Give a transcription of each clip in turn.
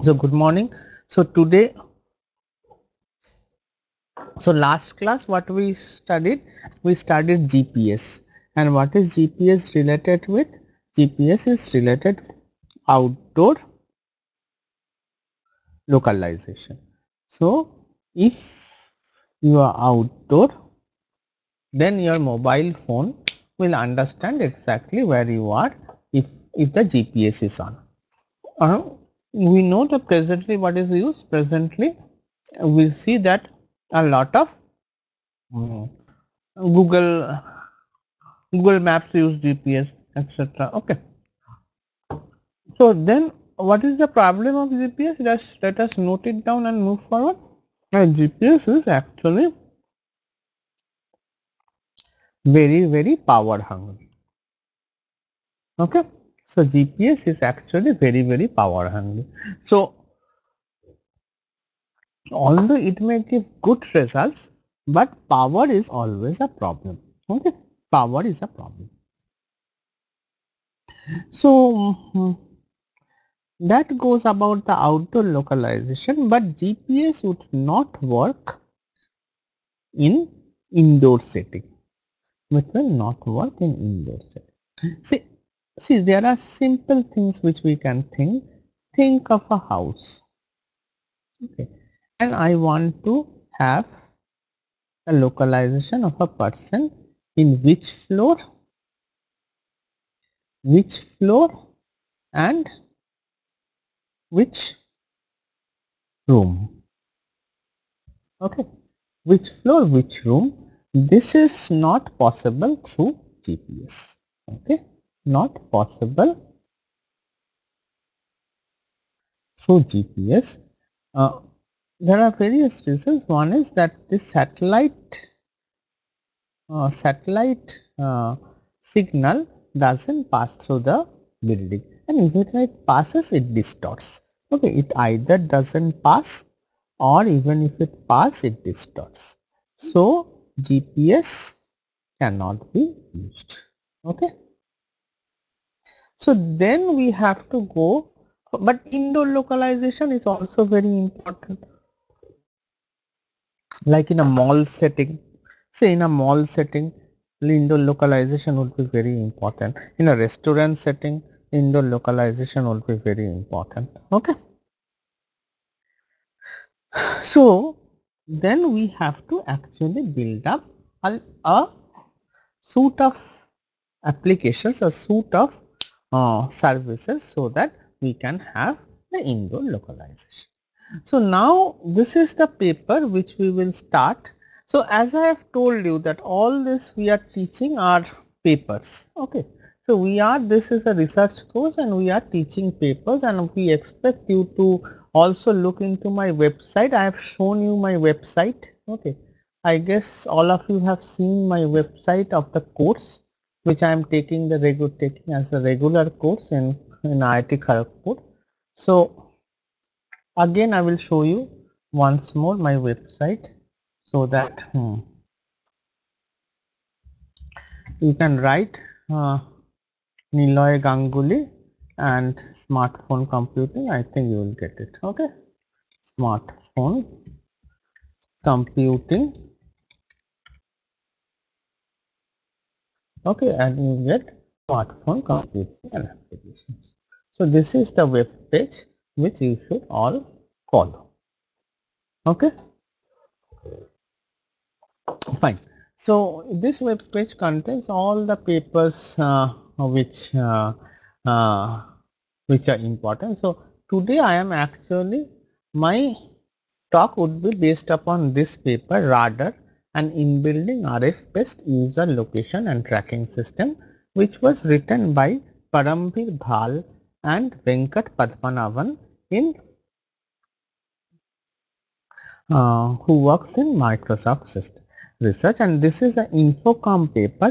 So good morning. So today, so last class what we studied? We studied GPS. And what is GPS related with? GPS is related outdoor localization. So if you are outdoor, then your mobile phone will understand exactly where you are if the GPS is on. Uh, we know that presently what is used? Presently we see that a lot of Mm. Google Google Maps use GPS, etc. Okay. So then, what is the problem of GPS? Let us note it down and move forward. GPS is actually very power hungry. Okay. So GPS is actually very power hungry. So although it may give good results, but power is always a problem. Okay. Power is a problem. So that goes about the outdoor localization, but GPS would not work in indoor setting. It will not work in indoor setting. See, there are simple things which we can think. Think of a house, okay, and I want to have a localization of a person in which floor, and which room. Okay, which floor, which room. This is not possible through GPS. Okay, not possible through GPS. Uh, there are various reasons. One is that this satellite signal doesn't pass through the building, and even if it passes, it distorts. Okay, it either doesn't pass, or even if it passes, it distorts. So GPS cannot be used. Okay, so then we have to go, but indoor localization is also very important. Like in a mall setting, say in a mall setting, indoor localization would be very important. In a restaurant setting, indoor localization would be very important. Okay, so then we have to actually build up a suite of applications, a suite of services, so that we can have the indoor localization. So now this is the paper which we will start. So as I have told you that all this we are teaching are papers. Okay. So this is a research course and we are teaching papers, and we expect you to also look into my website. I have shown you my website. Okay. I guess all of you have seen my website of the course which I am taking as a regular course in IIT Kharagpur. So again I will show you once more my website, so that you can write Niloy Ganguly and smartphone computing. I think you will get it. Okay, smartphone computing. Okay, and you get smartphone computing and applications. So this is the web page which you should all follow. Okay, fine. So this web page contains all the papers uh, which are important. So today I am actually, my talk would be based upon this paper, Radar, an inbuilding RF based user location and tracking system, which was written by Parambir Bhal and Venkat Padmanabhan in who works in Microsoft system research, and this is an Infocom paper.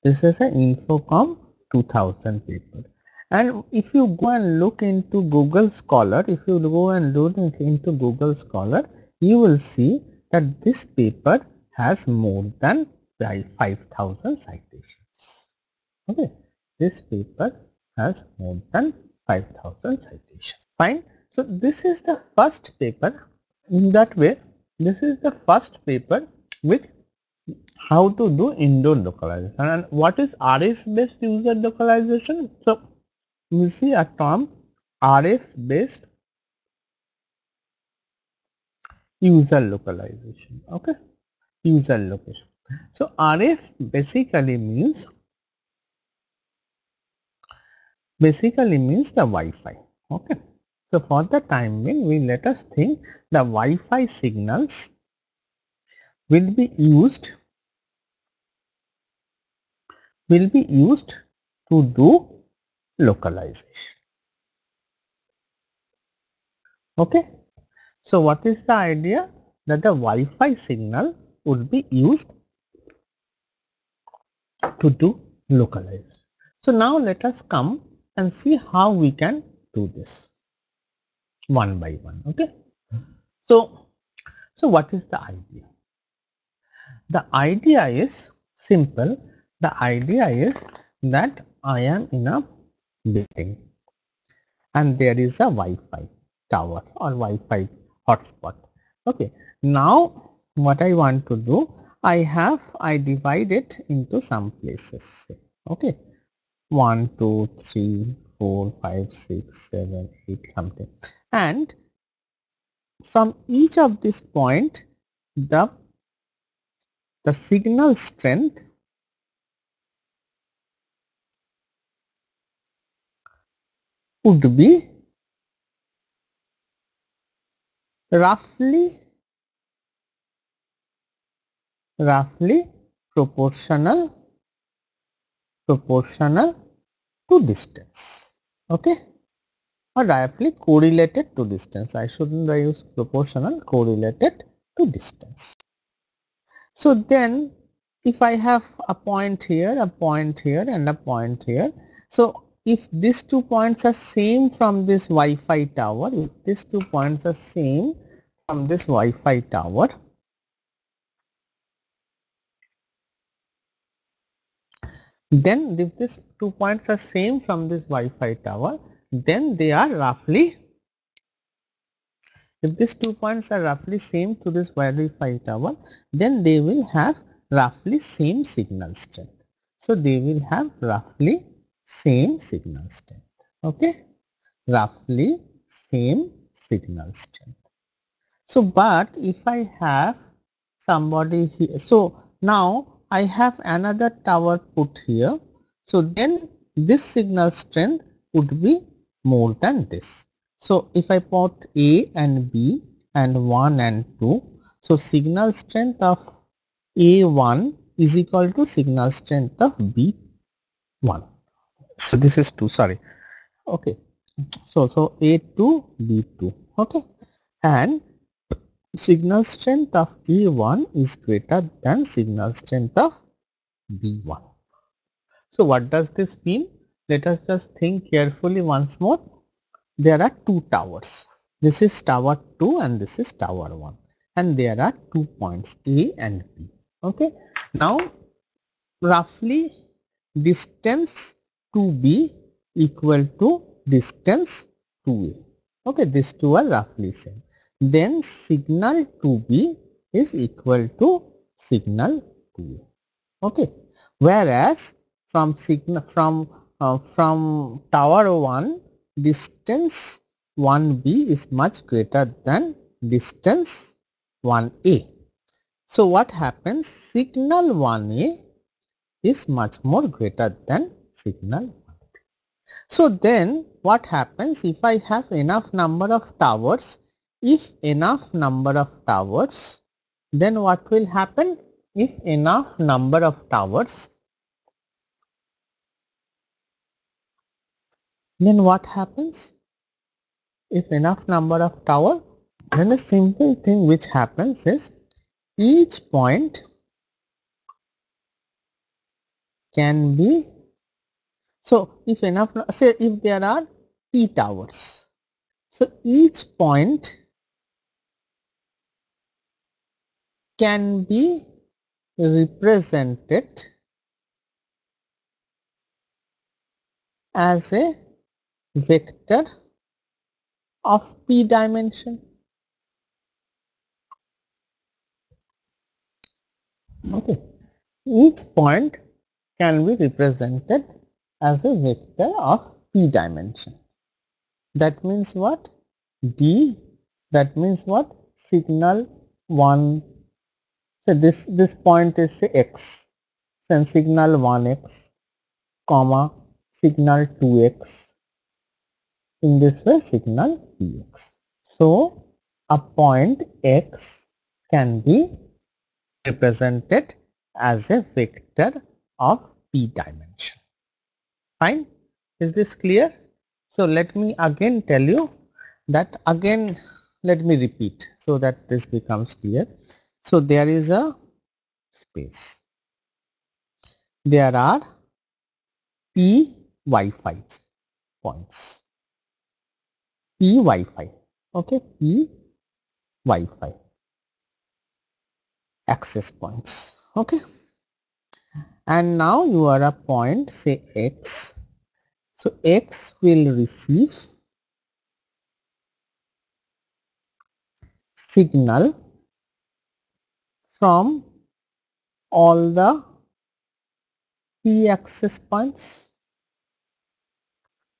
This is an Infocom 2000 paper. And if you go and look into Google Scholar, you will see that this paper has more than 5,000 citations. Okay, this paper has more than 5,000 citations. Fine. So this is the first paper. In that way, this is the first paper with how to do indoor localization. And what is RF based user localization? So we see a term RF based user localization. Okay, user location. So RF basically means the Wi-Fi. Okay. So for the time being, we let us think the Wi-Fi signals will be used to do localization. Okay. So what is the idea? That the Wi-Fi signal would be used to do localization. So now let us come and see how we can do this one by one. Okay. So what is the idea? The idea is simple. The idea is that I am in a building and there is a Wi-Fi tower or Wi-Fi hotspot. Okay. Now what I want to do, I divide it into some places. Okay. 1, 2, 3, 4, 5, 6, 7, 8 something. And from each of this point, the signal strength would be roughly proportional to distance. Okay, or roughly correlated to distance. I shouldn't use proportional, correlated to distance. So then if I have a point here, a point here and a point here, so if these 2 points are same from this Wi-Fi tower, if these 2 points are same from this Wi-Fi tower, then if these 2 points are same from this Wi-Fi tower, then they are roughly, if these 2 points are roughly same to this Wi-Fi tower, then they will have roughly same signal strength. So they will have roughly same signal strength. Okay, roughly same signal strength. So but if I have somebody here, so now I have another tower put here, so then this signal strength would be more than this. So if I put A and B and 1 and 2, so signal strength of A1 is equal to signal strength of B1. So this is 2, sorry. Okay. So A2, B2. Okay. And signal strength of A1 is greater than signal strength of B1. So what does this mean? Let us just think carefully once more. There are 2 towers. This is tower 2 and this is tower 1. And there are 2 points A and B. Okay. Now roughly distance to B equal to distance to A. Okay. These 2 are roughly same. Then signal to B is equal to signal to A. Okay. Whereas from tower 1, distance 1B is much greater than distance 1A. So what happens? Signal 1A is much more greater than signal 1B. So then what happens if I have enough number of towers? If enough number of towers, then what will happen? If enough number of towers, then what happens? If enough number of tower, then a simple thing which happens is each point can be, so if enough, say if there are P towers, so each point can be represented as a vector of p dimension. Okay, each point can be represented as a vector of p dimension. That means what? D, that means what? Signal 1. So this point is say x, then signal 1x, comma, signal 2x, in this way signal px. So a point x can be represented as a vector of p dimension. Fine, is this clear? So let me again tell you that, again let me repeat so that this becomes clear. So there is a space, there are p Wi-Fi points, p Wi-Fi, okay, p Wi-Fi access points, okay, and now you are a point say x. So x will receive signal from all the p access points.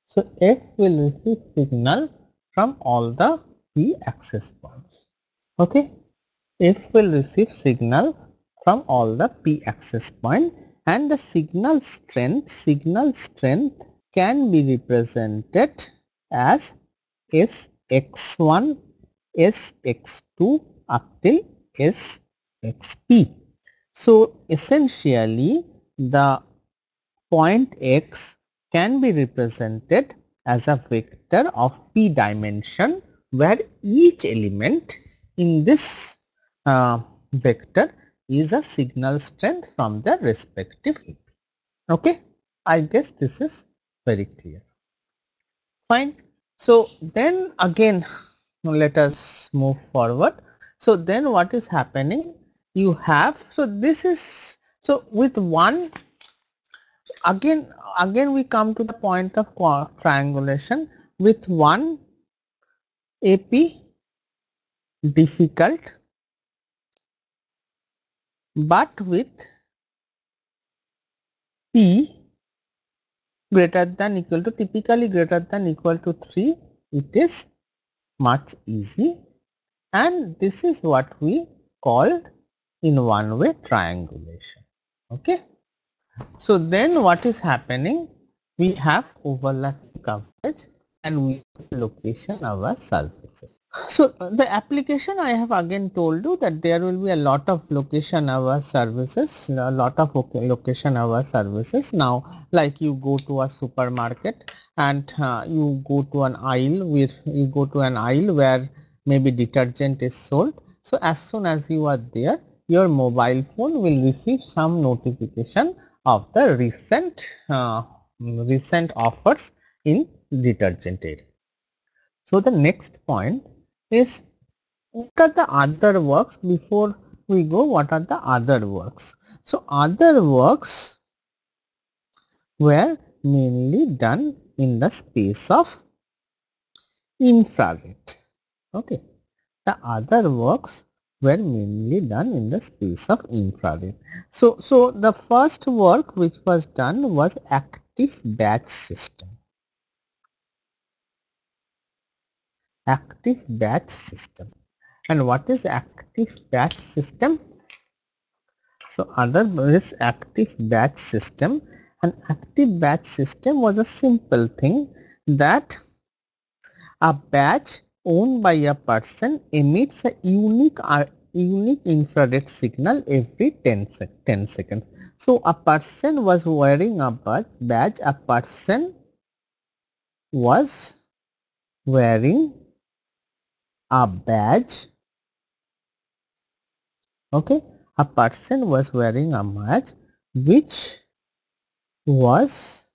So x will receive signal from all the p access points, okay. F will receive signal from all the p access point, and the signal strength can be represented as Sx1, Sx2 up till Sxp. So essentially the point x can be represented as a vector of p dimension, where each element in this vector is a signal strength from the respective AP. Okay, I guess this is very clear. Fine. So then again, let us move forward. So then what is happening? You have, so this is, so with one, again we come to the point of triangulation. With one AP difficult, but with p greater than equal to, typically greater than equal to 3, it is much easy, and this is what we called in one way triangulation. Okay. So then what is happening? We have overlapping coverage and we have location of our surfaces. So the application, I have again told you that there will be a lot of location aware services, a lot of location aware services. Now like you go to a supermarket and you go to an aisle where maybe detergent is sold. So as soon as you are there, your mobile phone will receive some notification of the recent offers in detergent area. So the next point is, what are the other works? Before we go, what are the other works? So other works were mainly done in the space of infrared. Okay, the other works were mainly done in the space of infrared. So the first work which was done was active batch system. Active batch system. And what is active batch system? So other is active batch system. An active batch system was a simple thing that a batch owned by a person emits a unique infrared signal every 10 seconds. So a person was wearing a badge, a person was wearing a badge, okay, a person was wearing a badge which was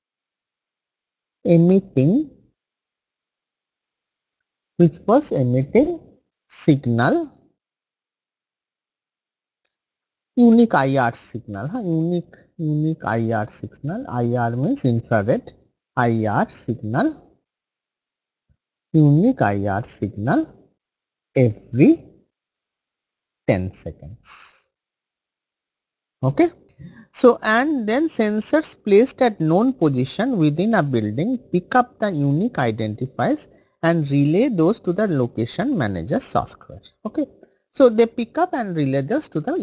emitting signal, unique IR signal, unique IR signal. IR means infrared IR signal, unique IR signal every 10 seconds. Okay. So, and then sensors placed at known position within a building pick up the unique identifiers and relay those to the location manager software. Okay. So, they pick up and relay those to the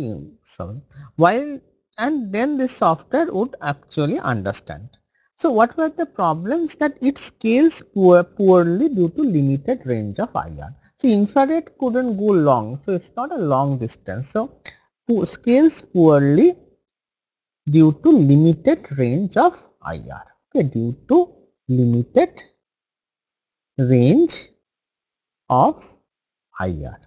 while, and then the software would actually understand. So, what were the problems? That it scales poorly due to limited range of IR. So, infrared couldn't go long, so it's not a long distance. So, scales poorly due to limited range of IR. Okay, due to limited range of IR.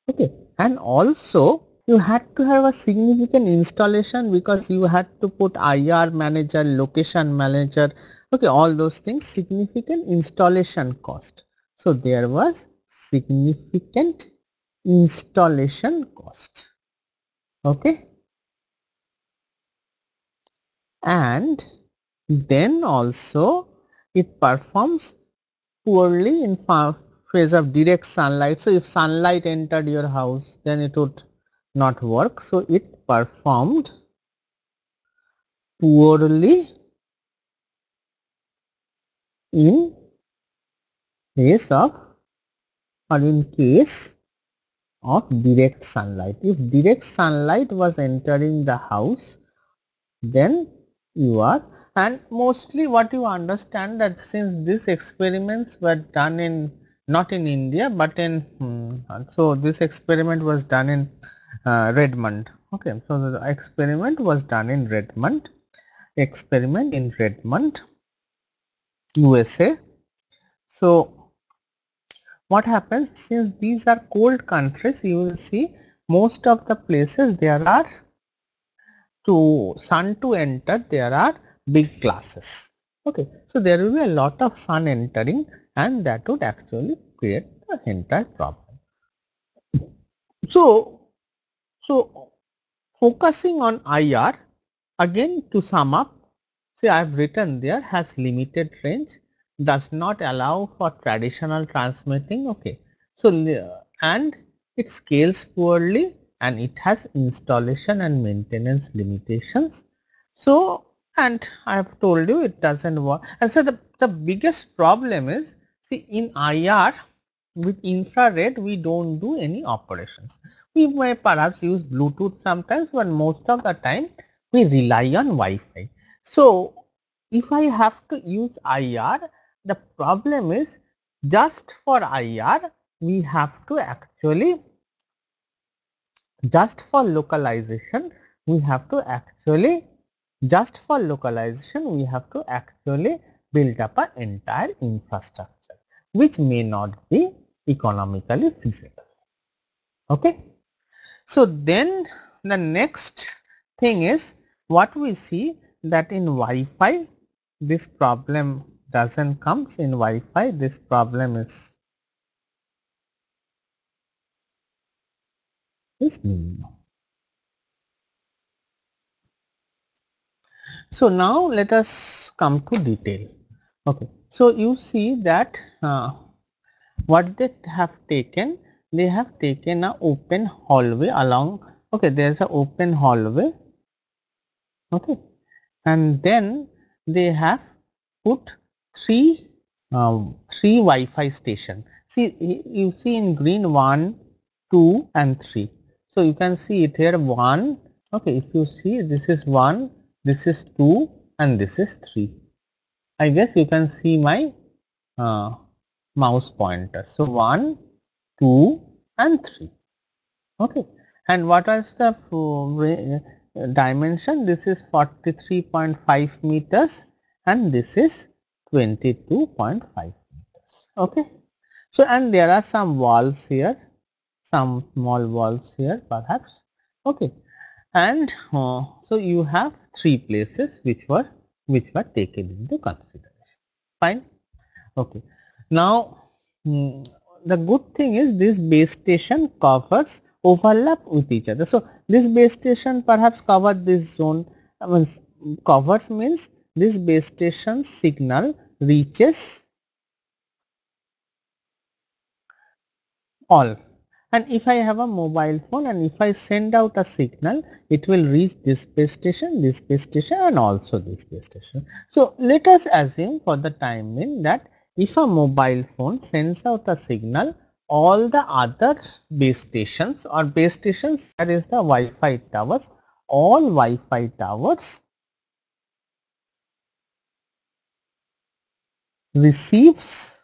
Okay, and also you had to have a significant installation because you had to put IR manager, location manager, okay, all those things, significant installation cost. So there was significant installation cost. Okay, and then also it performs poorly in phase of direct sunlight. So if sunlight entered your house, then it would not work. So it performed poorly in case of, or in case of direct sunlight. If direct sunlight was entering the house, then you are, and mostly what you understand that since these experiments were done in, not in India but in so this experiment was done in Redmond. Okay, so the experiment was done in Redmond, USA. So what happens, since these are cold countries, you will see most of the places there are, to sun to enter, there are big glasses. Okay, so there will be a lot of sun entering and that would actually create the entire problem. So focusing on IR, again to sum up, see I have written there, has limited range, does not allow for traditional transmitting. Okay, so and it scales poorly and it has installation and maintenance limitations. So, and I have told you it doesn't work. And so the biggest problem is, see in IR with infrared we don't do any operations. We may perhaps use Bluetooth sometimes, but most of the time we rely on Wi-Fi. So if I have to use IR, the problem is just for IR we have to actually, just for localization we have to actually, build up an entire infrastructure which may not be economically feasible. Okay. So then the next thing is what we see, that in Wi-Fi this problem doesn't comes. In Wi-Fi this problem is minimum. So now let us come to detail. Okay, so you see that what they have taken, they have taken a open hallway along. Okay, there is a open hallway. Okay, and then they have put three Wi-Fi station. See, you see in green 1, 2 and 3. So you can see it here 1. Okay, if you see, this is 1, this is 2 and this is 3. I guess you can see my mouse pointer. So 1, 2 and 3. Okay, and what is the dimension? This is 43.5 meters and this is 22.5 meters. Okay, so and there are some walls here, some small walls here perhaps. Okay, and so you have 3 places which were taken into consideration. Fine. Okay, now the good thing is this base station covers overlap with each other. So this base station perhaps covered this zone. Covers means this base station signal reaches all. And if I have a mobile phone and if I send out a signal, it will reach this base station and also this base station. So let us assume for the time being that if a mobile phone sends out a signal, all the other base stations or base stations, that is the Wi-Fi towers, all Wi-Fi towers receives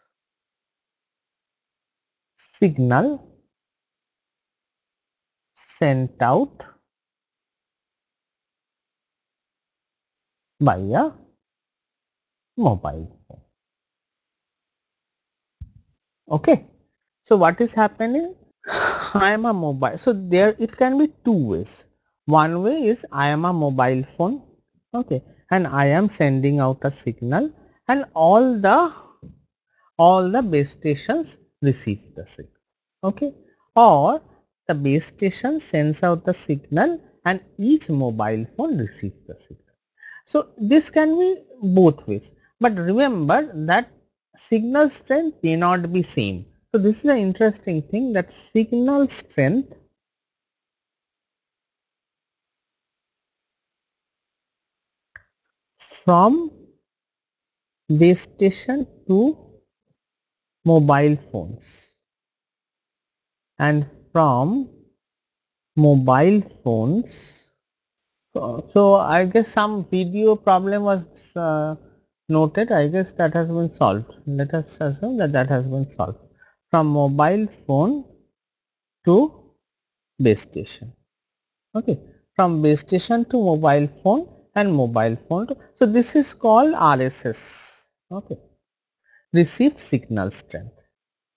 signal sent out by a mobile phone. Okay. So what is happening? I am a mobile. So there it can be two ways. One way is I am a mobile phone. Okay. And I am sending out a signal and all the base stations receive the signal. Okay. Or the base station sends out the signal and each mobile phone receives the signal. So this can be both ways, but remember that signal strength may not be same. So this is an interesting thing, that signal strength from base station to mobile phones and from mobile phones. So I guess some video problem was noted. I guess that has been solved. Let us assume that that has been solved. From mobile phone to base station. Okay, from base station to mobile phone and mobile phone to, so this is called RSS. Okay, received signal strength,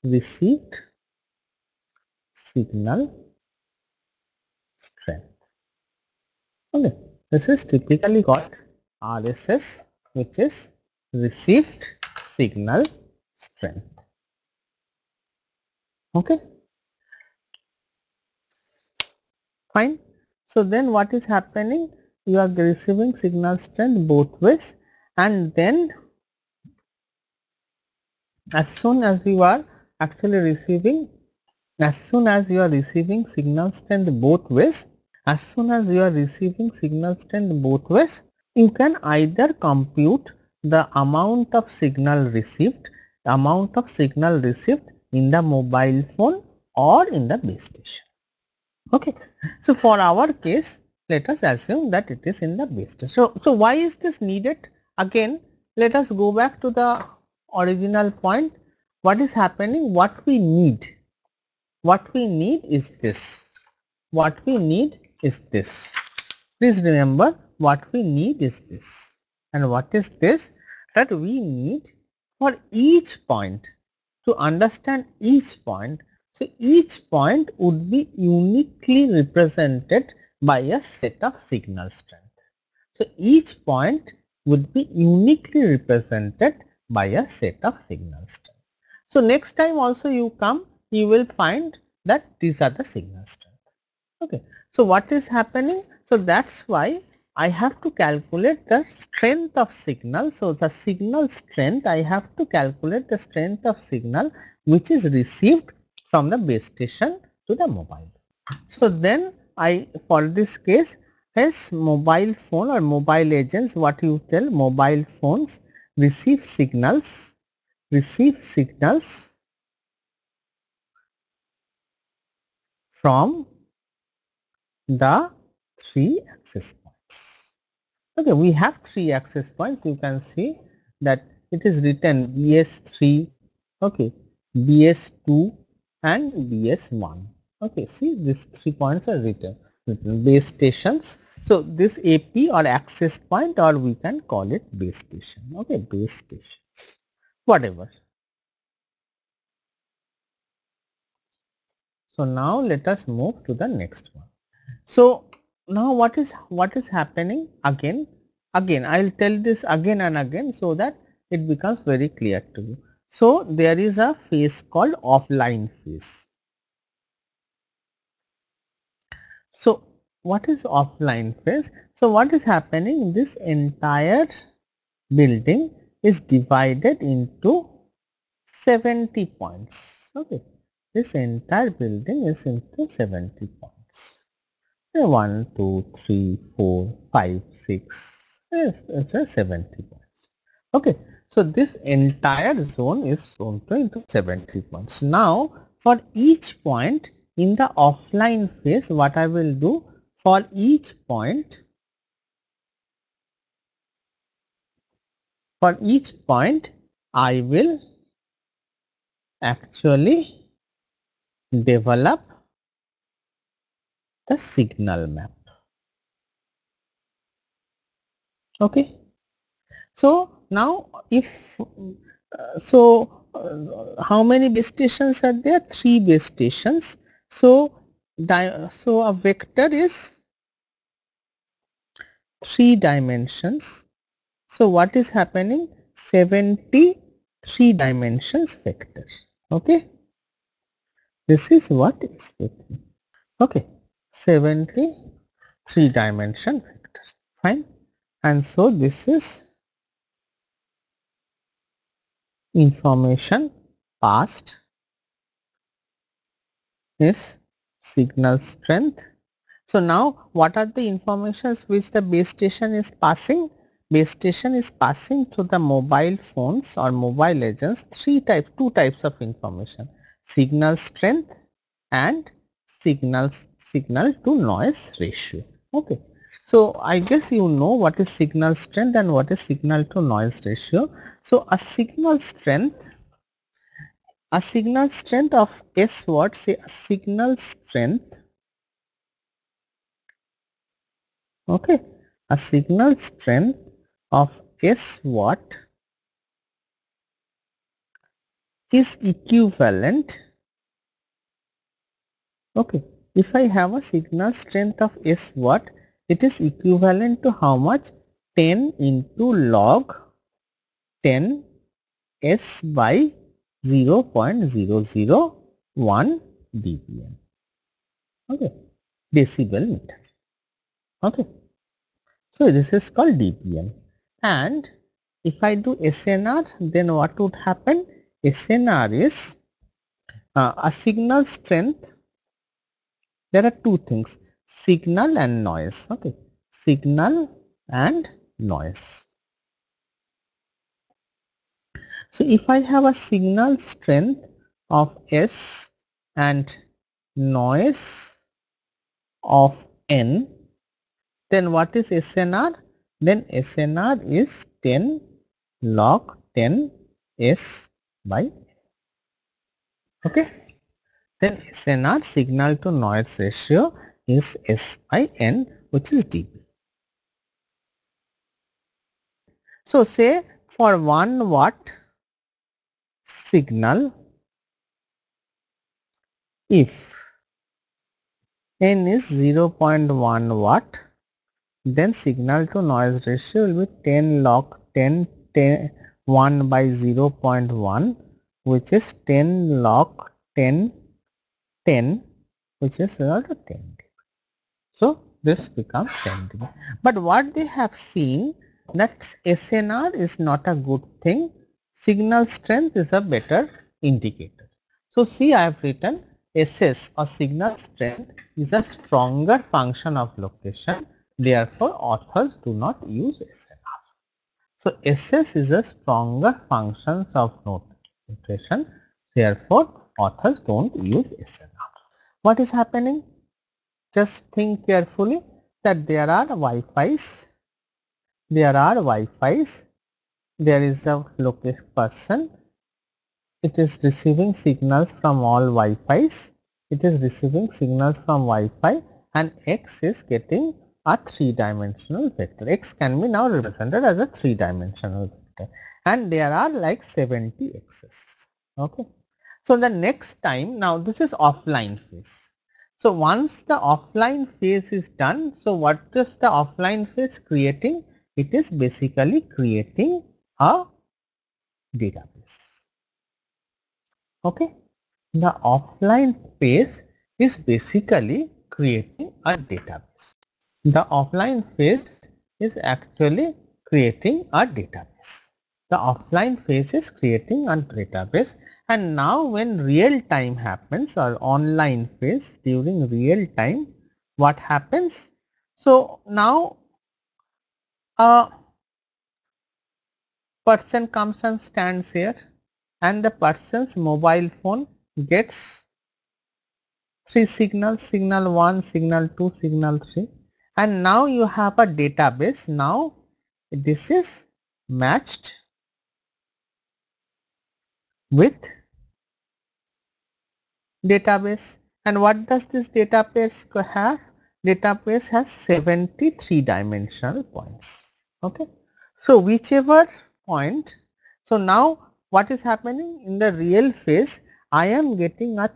received signal strength. Okay, this is typically called RSS, which is received signal strength. Okay, fine. So then what is happening? You are receiving signal strength both ways, and then as soon as you are actually receiving, as soon as you are receiving signal strength both ways, as soon as you are receiving signal strength both ways, you can either compute the amount of signal received in the mobile phone or in the base station. Okay, so for our case, let us assume that it is in the base station. So why is this needed? Again, let us go back to the original point. What is happening? What we need is this. What we need is this. Please remember, what we need is this. And what is this? That we need for each point, to understand each point. So each point would be uniquely represented by a set of signal strength. So each point would be uniquely represented by a set of signal strength. So next time also you come, you will find that these are the signal strength. Okay. So what is happening? So that's why I have to calculate the strength of signal. So the signal strength, I have to calculate the strength of signal which is received from the base station to the mobile. So then for this case, as mobile phone or mobile agents, what you tell, mobile phones receive signals from the 3 access points. Okay, we have 3 access points. You can see that it is written BS3, okay, BS2 and BS1. Okay, see these 3 points are written base stations. So this AP or access point, or we can call it base station. Okay, base stations, whatever. So now let us move to the next one. So now what is happening? Again I will tell this again and again so that it becomes very clear to you. So there is a phase called offline phase. So what is offline phase? So what is happening? This entire building is divided into 70 points. Okay, this entire building is into 70 points. 1, 2, 3, 4, 5, 6. Yes, it's a 70 points. Okay, so this entire zone is shown into 70 points. Now, for each point in the offline phase, what I will do for each point, I will actually develop the signal map. Okay, so now if how many base stations are there? 3 base stations. So a vector is 3 dimensions. So what is happening? 73 dimensions vector. Okay, this is what is with me. Okay, 73 dimension vector. Fine. And so this is information passed is signal strength. So now what are the informations which the base station is passing? Base station is passing to the mobile phones or mobile agents two types of information: signal strength and signal to noise ratio. Okay, so I guess you know what is signal strength and what is signal to noise ratio. So a signal strength of S watt, say a signal strength, okay, a signal strength of S watt is equivalent, okay, if I have a signal strength of S watt, it is equivalent to how much? 10 into log 10 S by 0.001 dBm, okay, decibel meter. Okay, so this is called dBm. And if I do SNR, then what would happen? SNR is a signal strength. There are two things: signal and noise. Okay, signal and noise. So if I have a signal strength of S and noise of N, then what is SNR? Then SNR is 10 log 10 S by N. Okay. Then SNR, signal to noise ratio, is S by N, which is dB. So say for 1 watt signal, if N is 0.1 watt, then signal to noise ratio will be 10 log 10 1 by 0.1, which is 10 log 10 which is equal to 10 dB. So this becomes 10 dB. But what they have seen, that SNR is not a good thing. Signal strength is a better indicator. So see, I have written SS or signal strength is a stronger function of location. Therefore, authors do not use SNR. So SS is a stronger function of notation. Therefore, authors don't use SNR. What is happening? Just think carefully that there are Wi-Fi's. There is a location person. It is receiving signals from all Wi-Fi's. It is receiving signals from Wi-Fi, and X is getting a 3-dimensional vector. X can be now represented as a 3-dimensional vector, and there are like 70 X's. Okay. So the next time, now this is offline phase. So once the offline phase is done, so what is the offline phase creating? It is basically creating a database. Okay. The offline phase is basically creating a database. The offline phase is actually creating a database. The offline phase is creating a database, and now when real time happens or online phase during real time, what happens? So now a person comes and stands here, and the person's mobile phone gets three signals, signal 1, signal 2, signal 3, and now you have a database. Now this is matched with database. And what does this database have? Database has 73 dimensional points. Okay, so whichever point, so now what is happening in the real phase, I am getting a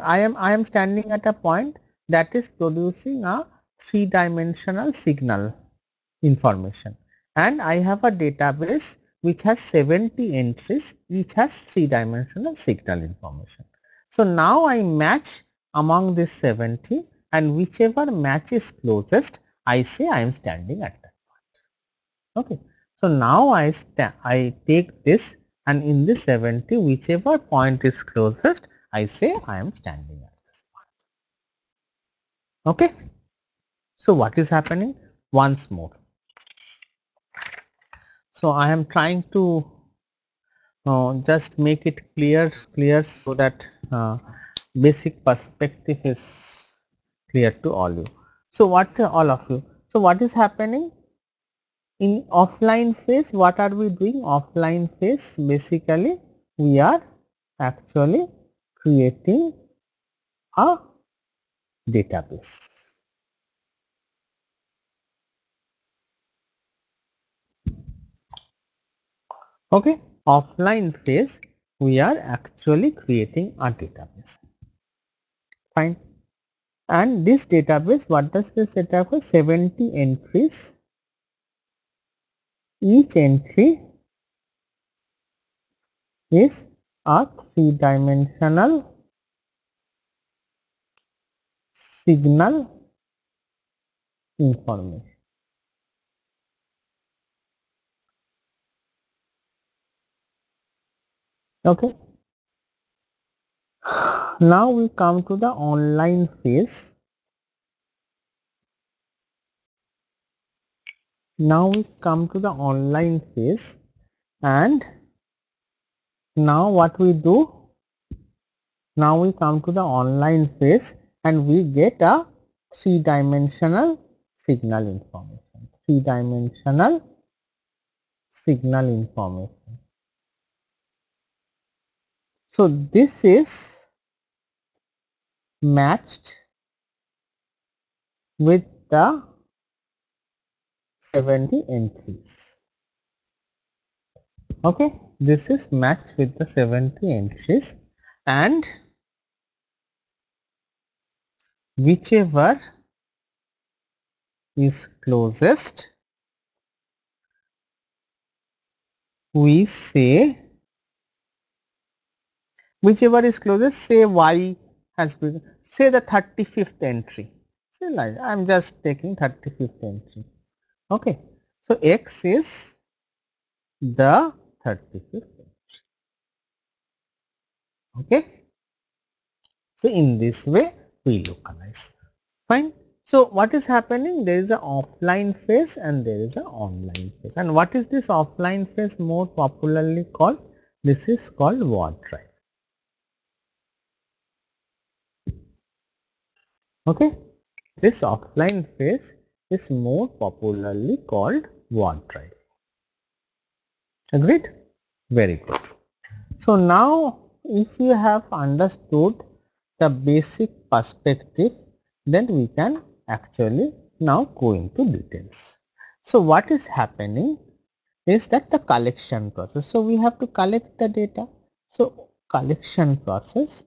I am standing at a point that is producing a 3-dimensional signal information, and I have a database which has 70 entries, each has 3-dimensional signal information. So now I match among these 70, and whichever match is closest, I say I am standing at that point. Okay. So now I take this, and in this 70, whichever point is closest, I say I am standing at this point. Okay. So what is happening? Once more. So I am trying to just make it clear so that basic perspective is clear to all you. So what all of you? So what is happening in offline phase? What are we doing? Offline phase, basically we are actually creating a database. Okay, offline phase we are actually creating a database. Fine. And this database, what does this database? 70 entries. Each entry is a 3-dimensional signal information. Okay. Now we come to the online phase. Now we come to the online phase, and now what we do? Now we come to the online phase, and we get a 3-dimensional signal information. 3-dimensional signal information. So this is matched with the 70 entries. Okay, this is matched with the 70 entries, and whichever is closest, we say, whichever is closest, say y has been, say the 35th entry. Say like I am just taking 35th entry. Okay, so x is the 35th entry. Okay, so in this way we localize. Fine. So what is happening? There is an offline phase and there is an online phase. And what is this offline phase more popularly called? This is called word drive. Okay, this offline phase is more popularly called word drive. Agreed? Very good. So now if you have understood the basic perspective, then we can actually now go into details. So what is happening is that the collection process. So we have to collect the data. So collection process.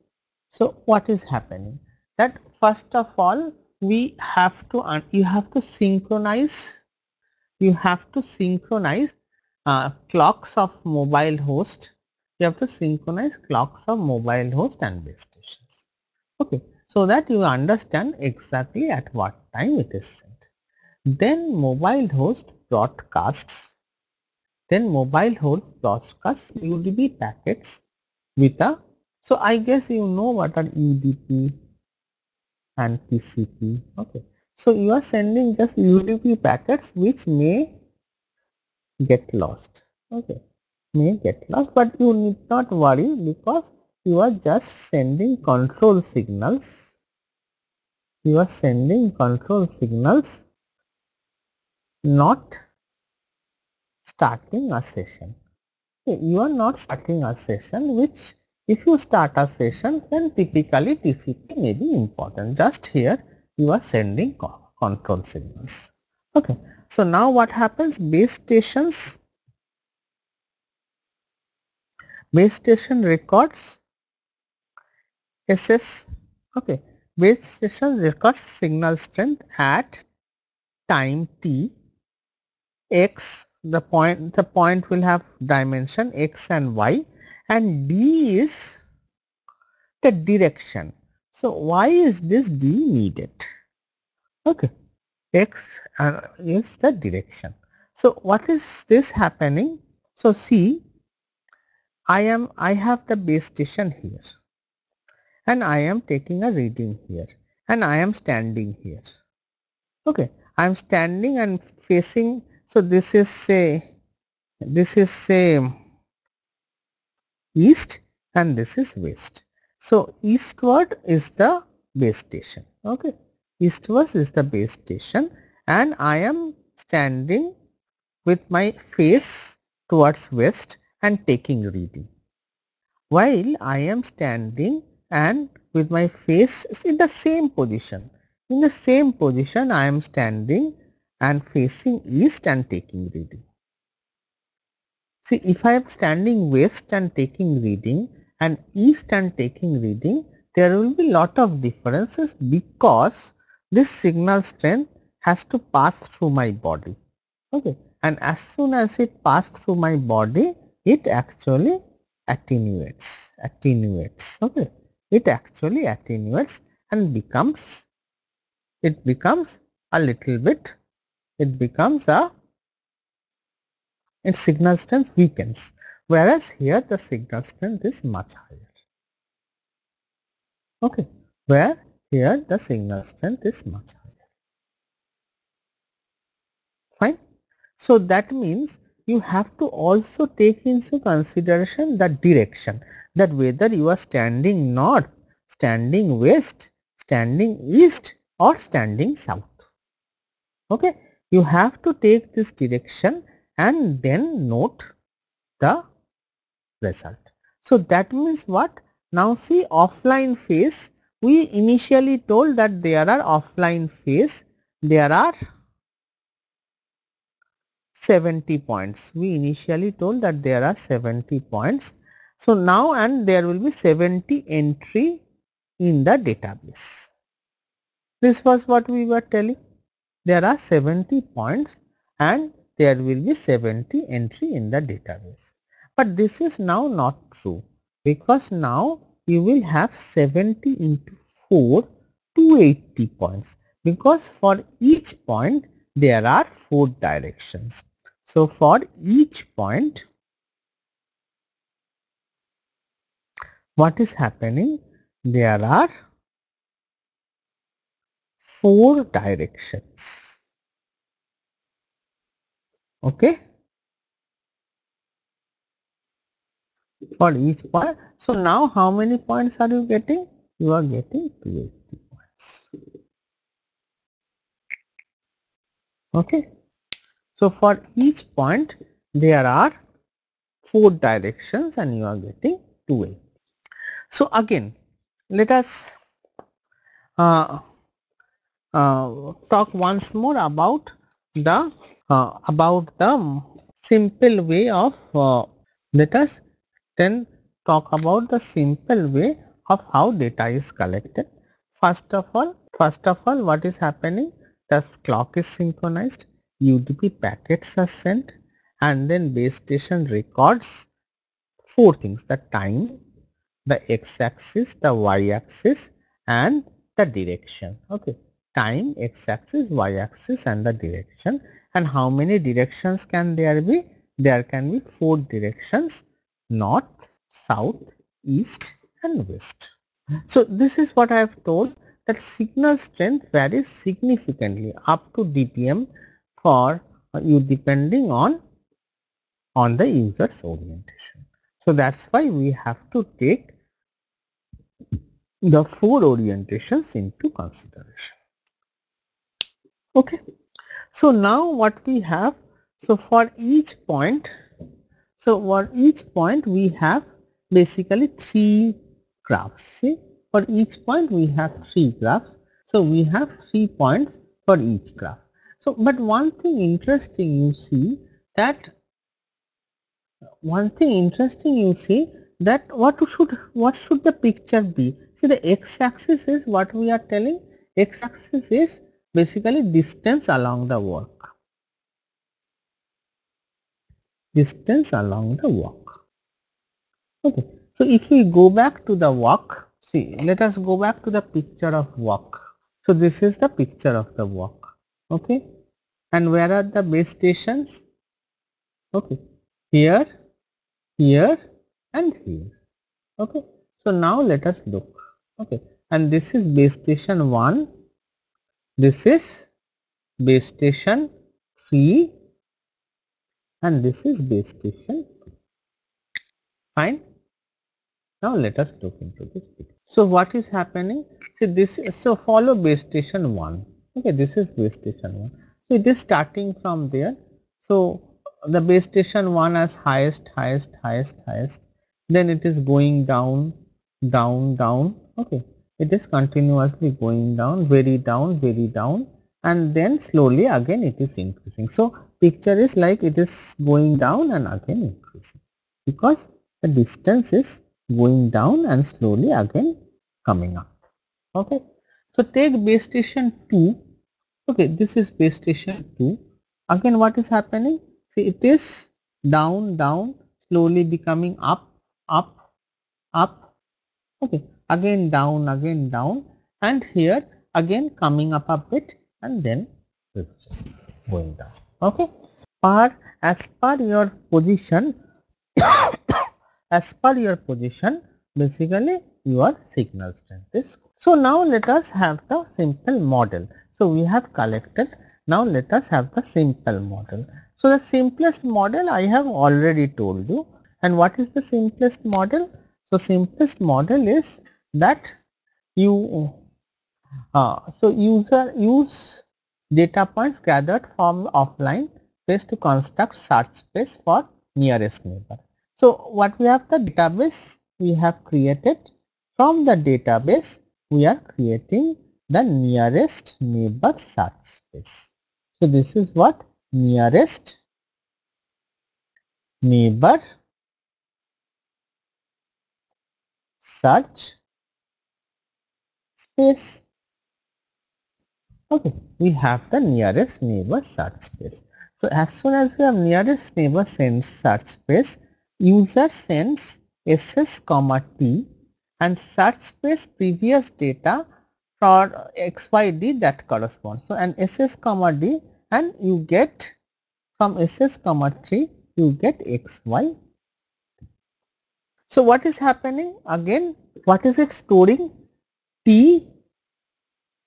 So what is happening? That first of all we have to you have to synchronize clocks of mobile host. You have to synchronize clocks of mobile host and base stations. Okay, so that you understand exactly at what time it is sent. Then mobile host broadcasts then mobile host broadcasts UDP packets with a, so I guess you know what are UDP and TCP. Okay, so you are sending just UDP packets which may get lost. Okay, may get lost, but you need not worry because you are just sending control signals. You are sending control signals, not starting a session. Okay, you are not starting a session, which if you start a session, then typically TCP may be important. Just here you are sending control signals. Okay, so now what happens? Base station records SS. Okay, base station records signal strength at time t x. The point will have dimension x and y, and d is the direction. So why is this d needed? Okay, x is the direction. So what is this happening? So see, I have the base station here, and I am taking a reading here, and I am standing here. Okay, I am standing and facing. So this is say east, and this is west. So eastward is the base station. Okay, eastward is the base station, and I am standing with my face towards west and taking reading. While I am standing and with my face in the same position, I am standing and facing east and taking reading. See, if I am standing west and taking reading and east and taking reading, there will be lot of differences because this signal strength has to pass through my body. Okay, and as soon as it passes through my body, it actually attenuates. Okay, it actually attenuates and becomes a little bit, its signal strength weakens, whereas here the signal strength is much higher. Okay, where here the signal strength is much higher. Fine. So that means you have to also take into consideration the direction, that whether you are standing north, standing west, standing east, or standing south. Okay, you have to take this direction and then note the result. So that means what? Now see, offline phase, we initially told that there are offline phase, there are 70 points. We initially told that there are 70 points. So now, and there will be 70 entry in the database. This was what we were telling. There are 70 points and there will be 70 entry in the database. But this is now not true, because now you will have 70 into 4, 280 points, because for each point there are 4 directions. So for each point, what is happening? There are 4 directions. Okay, for each point. So now how many points are you getting? You are getting 280 points. Okay, so for each point there are 4 directions and you are getting 280. So again, let us talk once more about the simple way of let us then talk about the simple way of how data is collected. First of all, what is happening? The clock is synchronized, UDP packets are sent, and then base station records 4 things: the time, the x-axis, the y-axis, and the direction. Okay, time, x-axis, y-axis, and the direction. And how many directions can there be? there can be 4 directions: north, south, east and west. So this is what I have told, that signal strength varies significantly up to dpm for you depending on the user's orientation. So that's why we have to take the 4 orientations into consideration. Okay. So now what we have, so for each point, we have basically 3 graphs. See, for each point we have 3 graphs. So we have 3 points for each graph. So but one thing interesting you see that what should the picture be? See, the x-axis is what we are telling. X-axis is basically distance along the walk. Distance along the walk. Okay. So if we go back to the walk, see, let us go back to the picture of walk. So this is the picture of the walk. Okay. And where are the base stations? Okay. Here, here and here. Okay. So now let us look. Okay. And this is base station 1. This is base station 3. And this is base station 2. Fine. Now let us look into this picture. So what is happening? See, this is, so follow base station 1. Okay, this is base station 1. So it is starting from there. So the base station 1 as highest. Then it is going down. Okay, it is continuously going down, very down, and then slowly again it is increasing. So picture is like it is going down and again increasing, because the distance is going down and slowly again coming up. Okay, so take base station 2. Okay, this is base station 2. Again what is happening? See, it is down, slowly becoming up. Okay, again down, and here again coming up a bit and then going down. Okay, as per your position basically your signal strength is. So now let us have the simple model. So we have collected, now let us have the simple model. So the simplest model I have already told you. And what is the simplest model? So simplest model is that you use data points gathered from offline space to construct search space for nearest neighbor. So what we have, the database we have created. From the database we are creating the nearest neighbor search space. So this is what nearest neighbor search space. Okay, we have the nearest neighbor search space. So as soon as we have nearest neighbor search space, user sends ss comma t and search space previous data for xyd that corresponds. So and ss comma d, and you get from ss comma 3 you get xy. So what is happening again? What is it storing? T,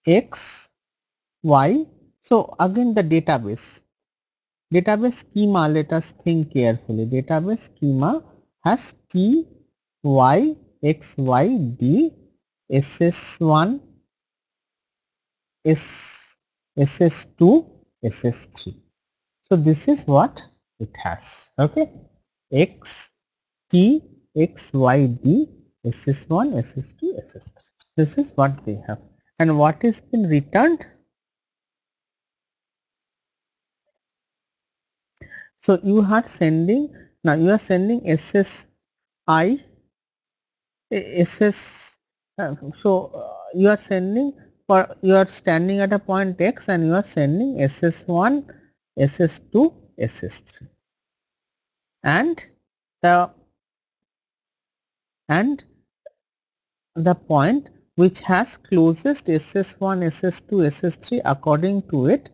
x, y. So again the database schema, let us think carefully. Database schema has T, Y, X, Y, D, SS1, SS2, SS3. So this is what it has. Okay, X, T, X, Y, D, SS1, SS2, SS3. This is what they have. And what is been returned? So you are sending, now you are sending SSI, SS, you are sending, for you are standing at a point X and you are sending SS1, SS2, SS3, and the point which has closest SS1, SS2, SS3 according to it,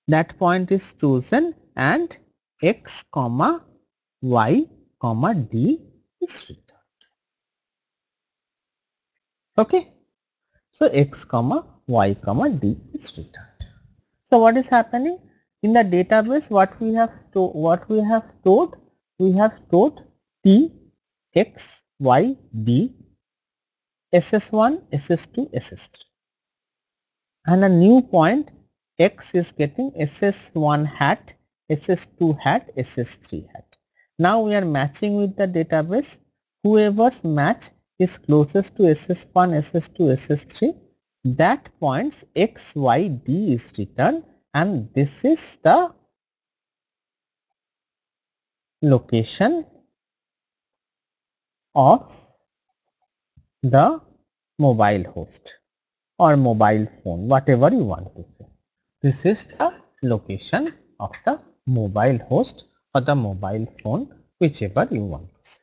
that point is chosen and x comma y comma d is returned. Okay. So x comma y comma d is returned. So what is happening in the database? What we have stored? We have stored t, x, y, d, ss1, ss2, ss3, and a new point x is getting ss1 hat, ss2 hat, ss3 hat. Now we are matching with the database. Whoever's match is closest to ss1, ss2, ss3, that points x, y, d is returned, and this is the location of the mobile host or mobile phone, whatever you want to say. This is the location of the mobile host or the mobile phone, whichever you want to say.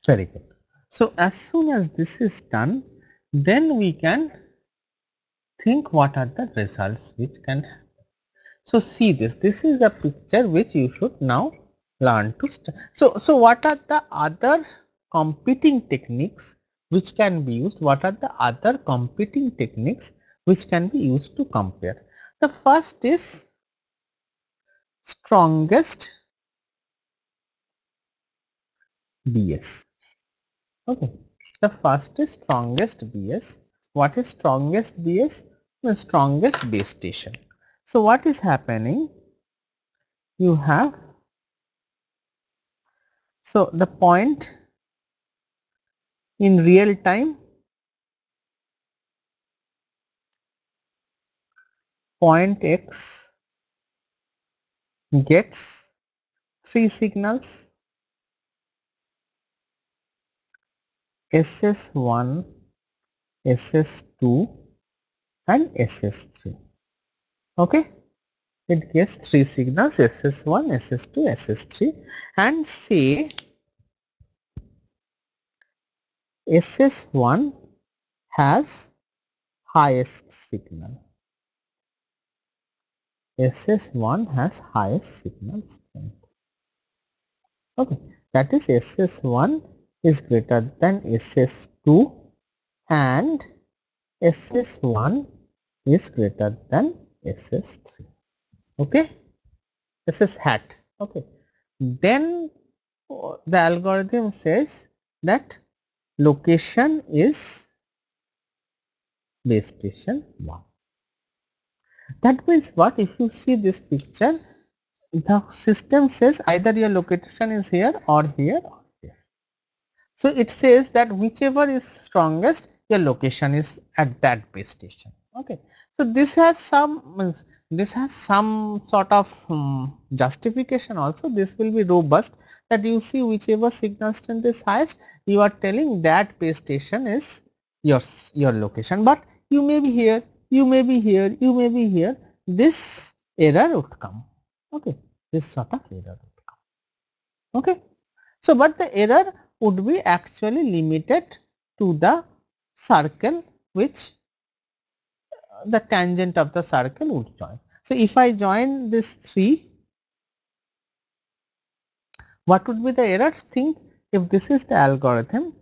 Very good. So as soon as this is done, then we can think what are the results which can happen. So see this. This is a picture which you should now learn to study. So what are the other competing techniques which can be used? What are the other competing techniques which can be used to compare? The first is strongest BS. Okay. The first is strongest BS. What is strongest BS? The strongest base station. So what is happening? You have, so the point in real time, point X gets 3 signals, SS1, SS2 and SS3. Okay, it gets 3 signals, SS1, SS2, SS3, and say SS1 has highest signal. SS1 has highest signal strength. Okay, that is SS1 is greater than SS2 and SS1 is greater than SS3. Okay, SS hat. Okay, then the algorithm says that location is base station 1. That means what? If you see this picture, the system says either your location is here or here or here. So it says that whichever is strongest, your location is at that base station. Okay. So this has some sort of justification also. This will be robust, that you see whichever signal strength is highest, you are telling that base station is your location. But you may be here, you may be here, you may be here. This error would come. Okay, this sort of error would come. Okay. So but the error would be actually limited to the circle which the tangent of the circle would join. So if I join this 3, what would be the errors? Think, if this is the algorithm,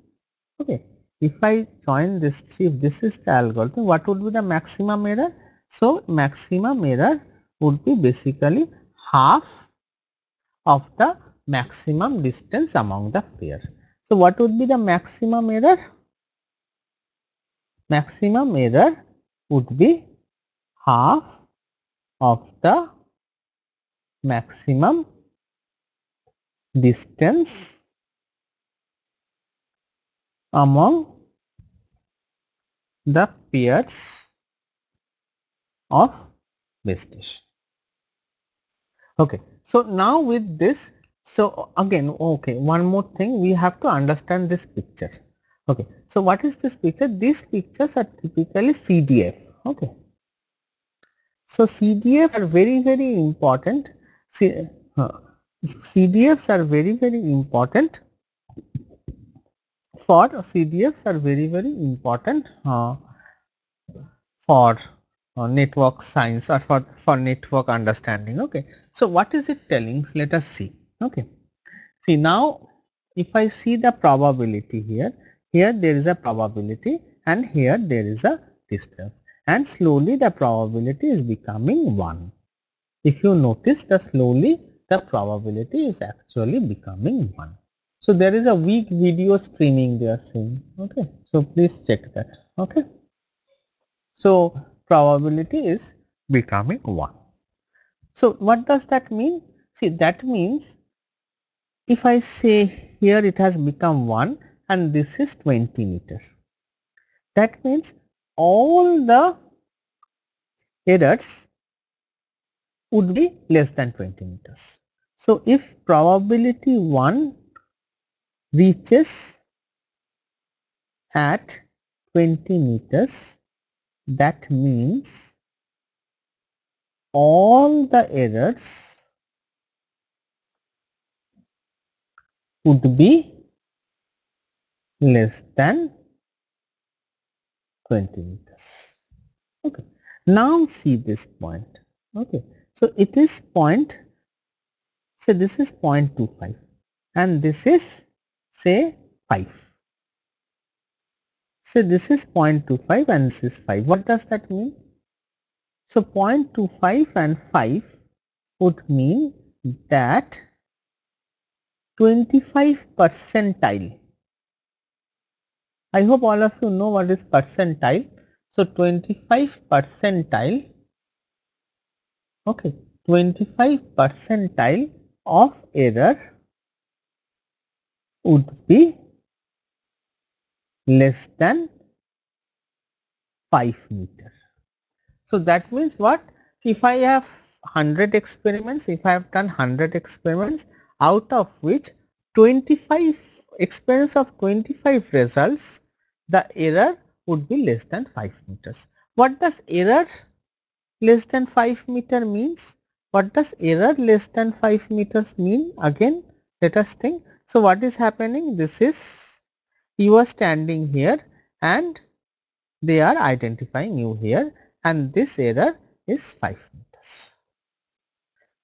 okay, if I join this 3, if this is the algorithm, what would be the maximum error? So maximum error would be basically half of the maximum distance among the pair. So what would be the maximum error? Maximum error would be half of the maximum distance among the pairs of base station. Okay. So now with this, so again, okay, one more thing, we have to understand this picture. Okay. So what is this picture? These pictures are typically CDF. Okay. So CDF are very important. CDFs are very important for CDFs are very important for network science or for network understanding. Okay, so what is it telling? So let us see. Okay, see now if I see the probability here, here there is a probability and here there is a distance, and slowly the probability is becoming 1. If you notice that slowly the probability is actually becoming 1. So there is a weak video streaming they are saying. Okay, so please check that. Okay, so probability is becoming 1. So what does that mean? See, that means if I say here it has become 1 and this is 20 meters, that means all the errors would be less than 20 meters. So if probability 1 reaches at 20 meters, that means all the errors would be less than 20 meters. Okay. Now see this point. Okay. So it is point, so this is 0.25 and this is say 5. So this is 0.25 and this is 5. What does that mean? So 0.25 and 5 would mean that 25 percentile. I hope all of you know what is percentile. So 25 percentile, okay, 25 percentile of error would be less than 5 meters. So that means what? If I have 100 experiments, if I have done 100 experiments, out of which 25 experiments of 25 results, the error would be less than 5 meters. What does error less than 5 meter means? What does error less than 5 meters mean? Again, let us think. So what is happening? This is, you are standing here and they are identifying you here, and this error is 5 meters.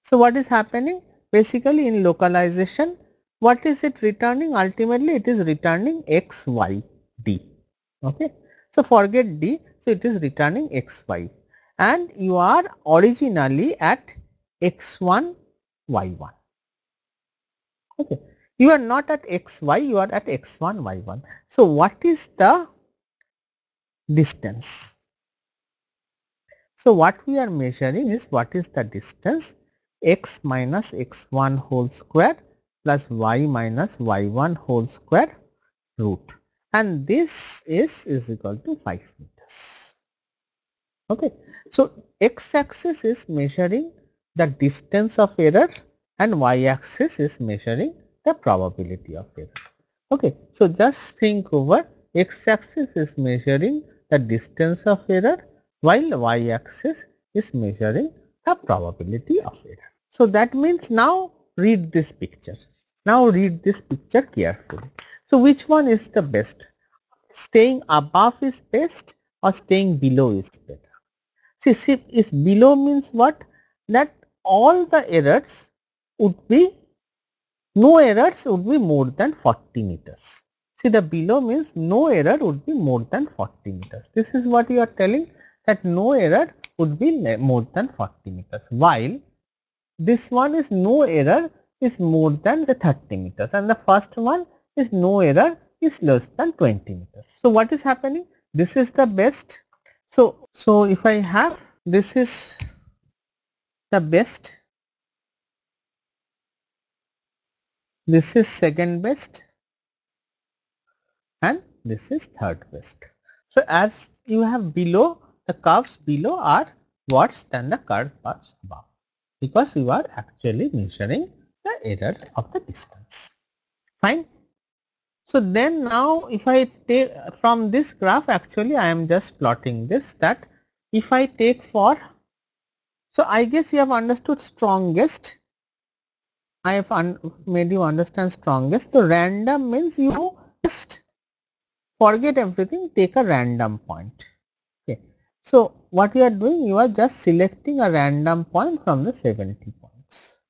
So what is happening? Basically in localization, what is it returning? Ultimately it is returning x, y, d. Okay. So forget d, so it is returning x, y, and you are originally at x1, y1. Okay. You are not at xy, you are at x1, y1. So what is the distance? So what we are measuring is what is the distance x minus x1 whole square plus y minus y1 whole square root, and this is equal to 5 meters. Okay. So x axis is measuring the distance of error and y axis is measuring the probability of error. Okay. So just think over, x axis is measuring the distance of error while y axis is measuring the probability of error. So that means now read this picture. Now read this picture carefully. So which one is the best? Staying above is best or staying below is better? See, is below means what? That all the errors would be, no errors would be more than 40 meters. See, the below means no error would be more than 40 meters. This is what you are telling, that no error would be more than 40 meters, while this one is no error is more than the 30 meters and the first one is no error is less than 20 meters. So what is happening? This is the best. So if I have, this is the best, this is second best, and this is third best. So as you have below, the curves below are worse than the curved parts above, because you are actually measuring the error of the distance. Fine. So then now if I take from this graph, actually I am just plotting this, that if I take for, so I guess you have understood strongest, I have made you understand strongest. So random means you just forget everything, take a random point. Okay. So what you are doing, you are just selecting a random point from the 70 points,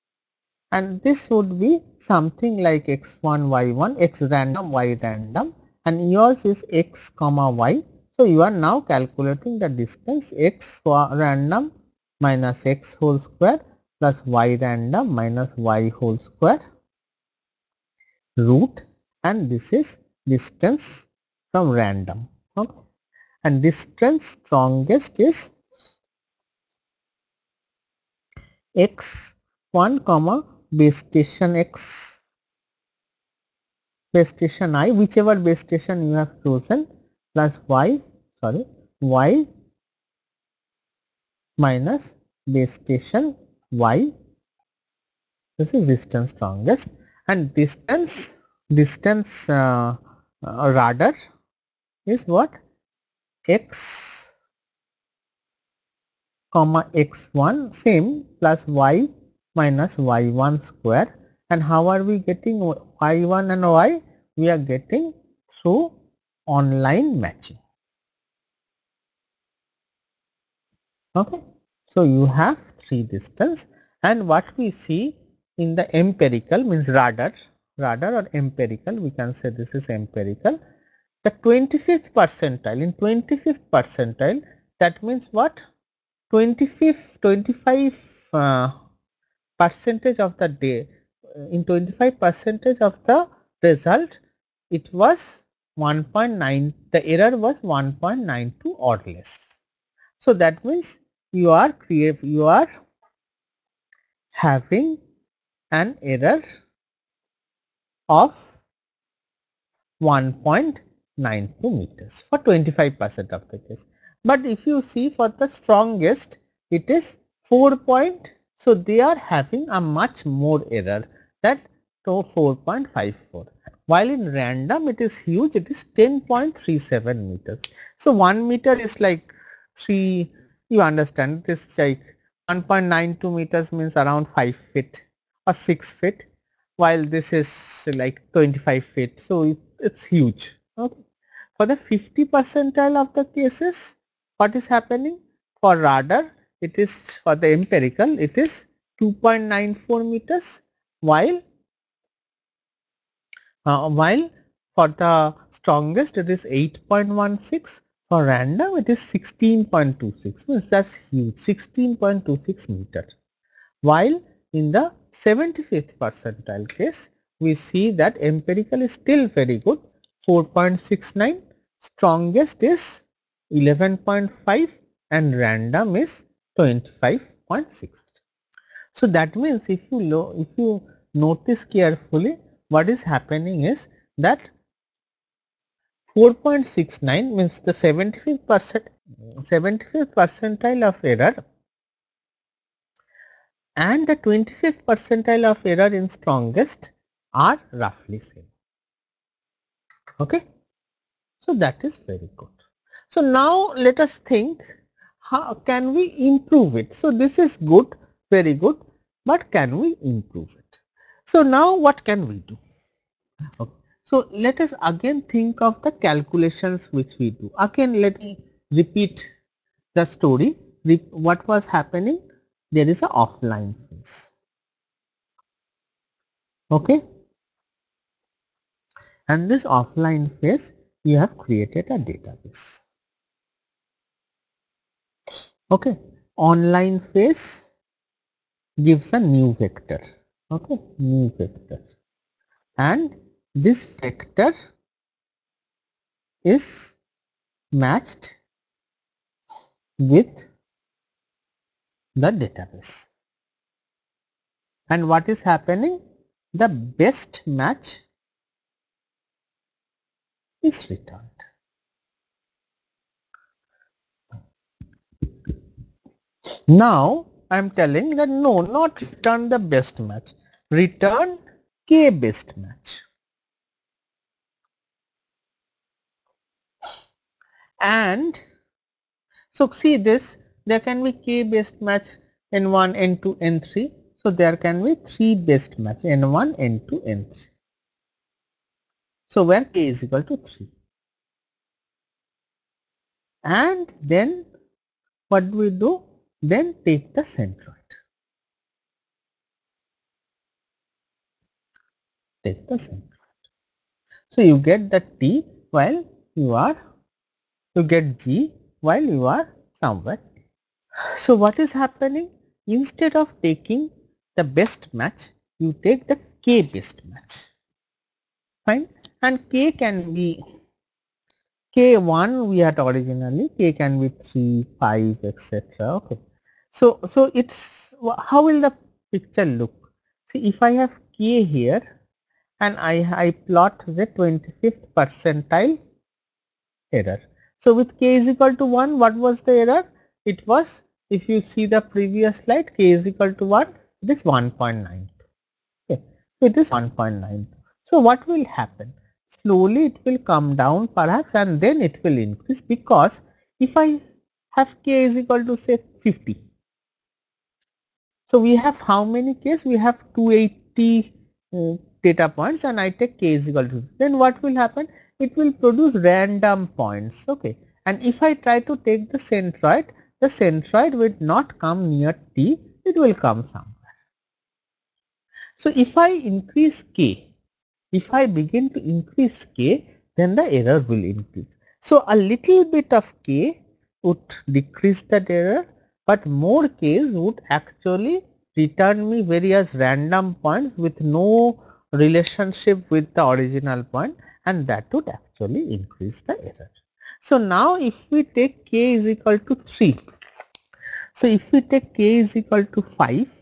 and this would be something like x1 y1 x random y random, and yours is x comma y. So you are now calculating the distance x random minus x whole square plus y random minus y whole square root, and this is distance from random. Okay. And distance strongest is x1 comma base station x base station I, whichever base station you have chosen, plus y minus base station y. This is distance strongest, and distance radar is what, x comma x1 same plus y minus y1 square. And how are we getting y1 and y? We are getting through online matching. Okay. So you have three distance, and what we see in the empirical means radar or empirical, we can say this is empirical. The 25th percentile, in 25th percentile, that means what, 25 percentage of the day, in 25 percentage of the result, it was 1.9, the error was 1.92 or less. So that means you are having an error of 1.92 meters for 25% of the case. But if you see for the strongest, it is 4 point, so they are having a much more error, that to 4.54, while in random it is huge, it is 10.37 meters. So 1 meter is like 3, you understand, it is like 1.92 meters means around 5 feet or 6 feet, while this is like 25 feet, so it's huge. Okay. For the 50 percentile of the cases, what is happening? For radar, it is, for the empirical, it is 2.94 meters, while for the strongest it is 8.16, for random it is 16.26, means that's huge, 16.26 meter. While in the 75th percentile case, we see that empirical is still very good, 4.69, strongest is 11.5, and random is 25.6. So that means if you notice carefully, what is happening is that 4.69 means the 75th percentile of error and the 25th percentile of error in strongest are roughly same. Okay. So that is very good. So now let us think, how can we improve it? So this is good, very good, but can we improve it? So now what can we do? Okay. So let us again think of the calculations which we do. Again let me repeat the story. What was happening? There is a offline phase. Okay. And this offline phase, you have created a database. Okay. Online phase gives a new vector. Okay. New vector. And this vector is matched with the database. And what is happening? The best match is returned. Now I am telling that no, not return the best match, return k best match. And so see this, there can be k best match n1, n2, n3. So there can be 3 best match n1, n2, n3. So where k is equal to 3. And then what do we do? Then take the centroid. Take the centroid. So you get the T while you get G while you are somewhere. So what is happening? Instead of taking the best match, you take the K best match. Fine. And K can be K1 we had originally, K can be 3, 5, etc. Okay. So it's, how will the picture look? See, if I have K here and I plot the 25th percentile error. So with K is equal to 1, what was the error? It was, if you see the previous slide, K is equal to 1, it is 1.9. Okay. So it is 1.9. So what will happen? Slowly it will come down perhaps and then it will increase, because if I have K is equal to say 50. So we have how many Ks? We have 280 data points and I take K is equal to 50. Then what will happen? It will produce random points. Okay. And if I try to take the centroid will not come near T, it will come somewhere. So if I increase K, if I begin to increase K, then the error will increase. So a little bit of K would decrease that error, but more K's would actually return me various random points with no relationship with the original point, and that would actually increase the error. So now if we take K is equal to 3, so if we take K is equal to 5,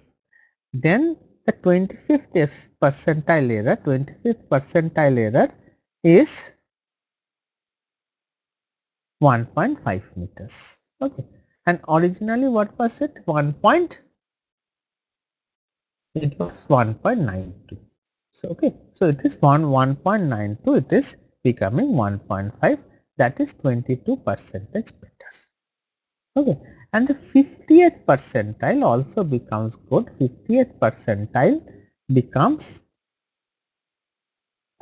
then the 25th percentile error is 1.5 meters. Okay. And originally what was it? It was 1.92. So okay. So it is 1.92. It is becoming 1.5. That is 22% better. Okay. And the 50th percentile also becomes good. 50th percentile becomes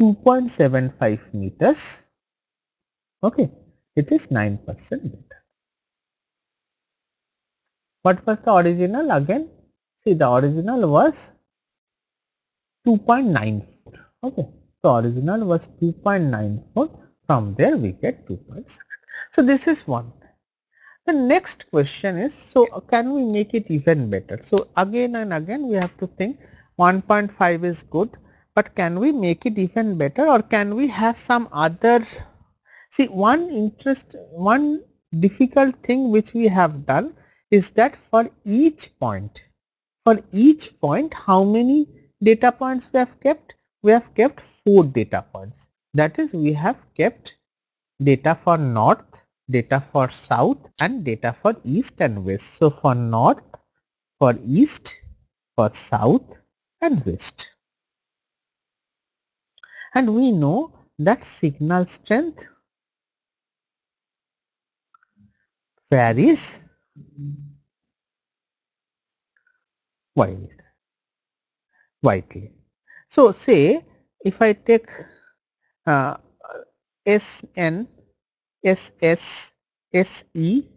2.75 meters. Okay. It is 9% better. What was the original again? See, the original was 2.94. Okay. So original was 2.94. From there we get 2.7. So this is one. The next question is, so can we make it even better? So again and again we have to think 1.5 is good, but can we make it even better, or can we have some other? See, one difficult thing which we have done is that for each point, how many data points we have kept? We have kept 4 data points. That is, we have kept data for north, data for south, and data for east and west. So for north, for east, for south and west. And we know that signal strength varies widely. So say if I take SN, SS, SE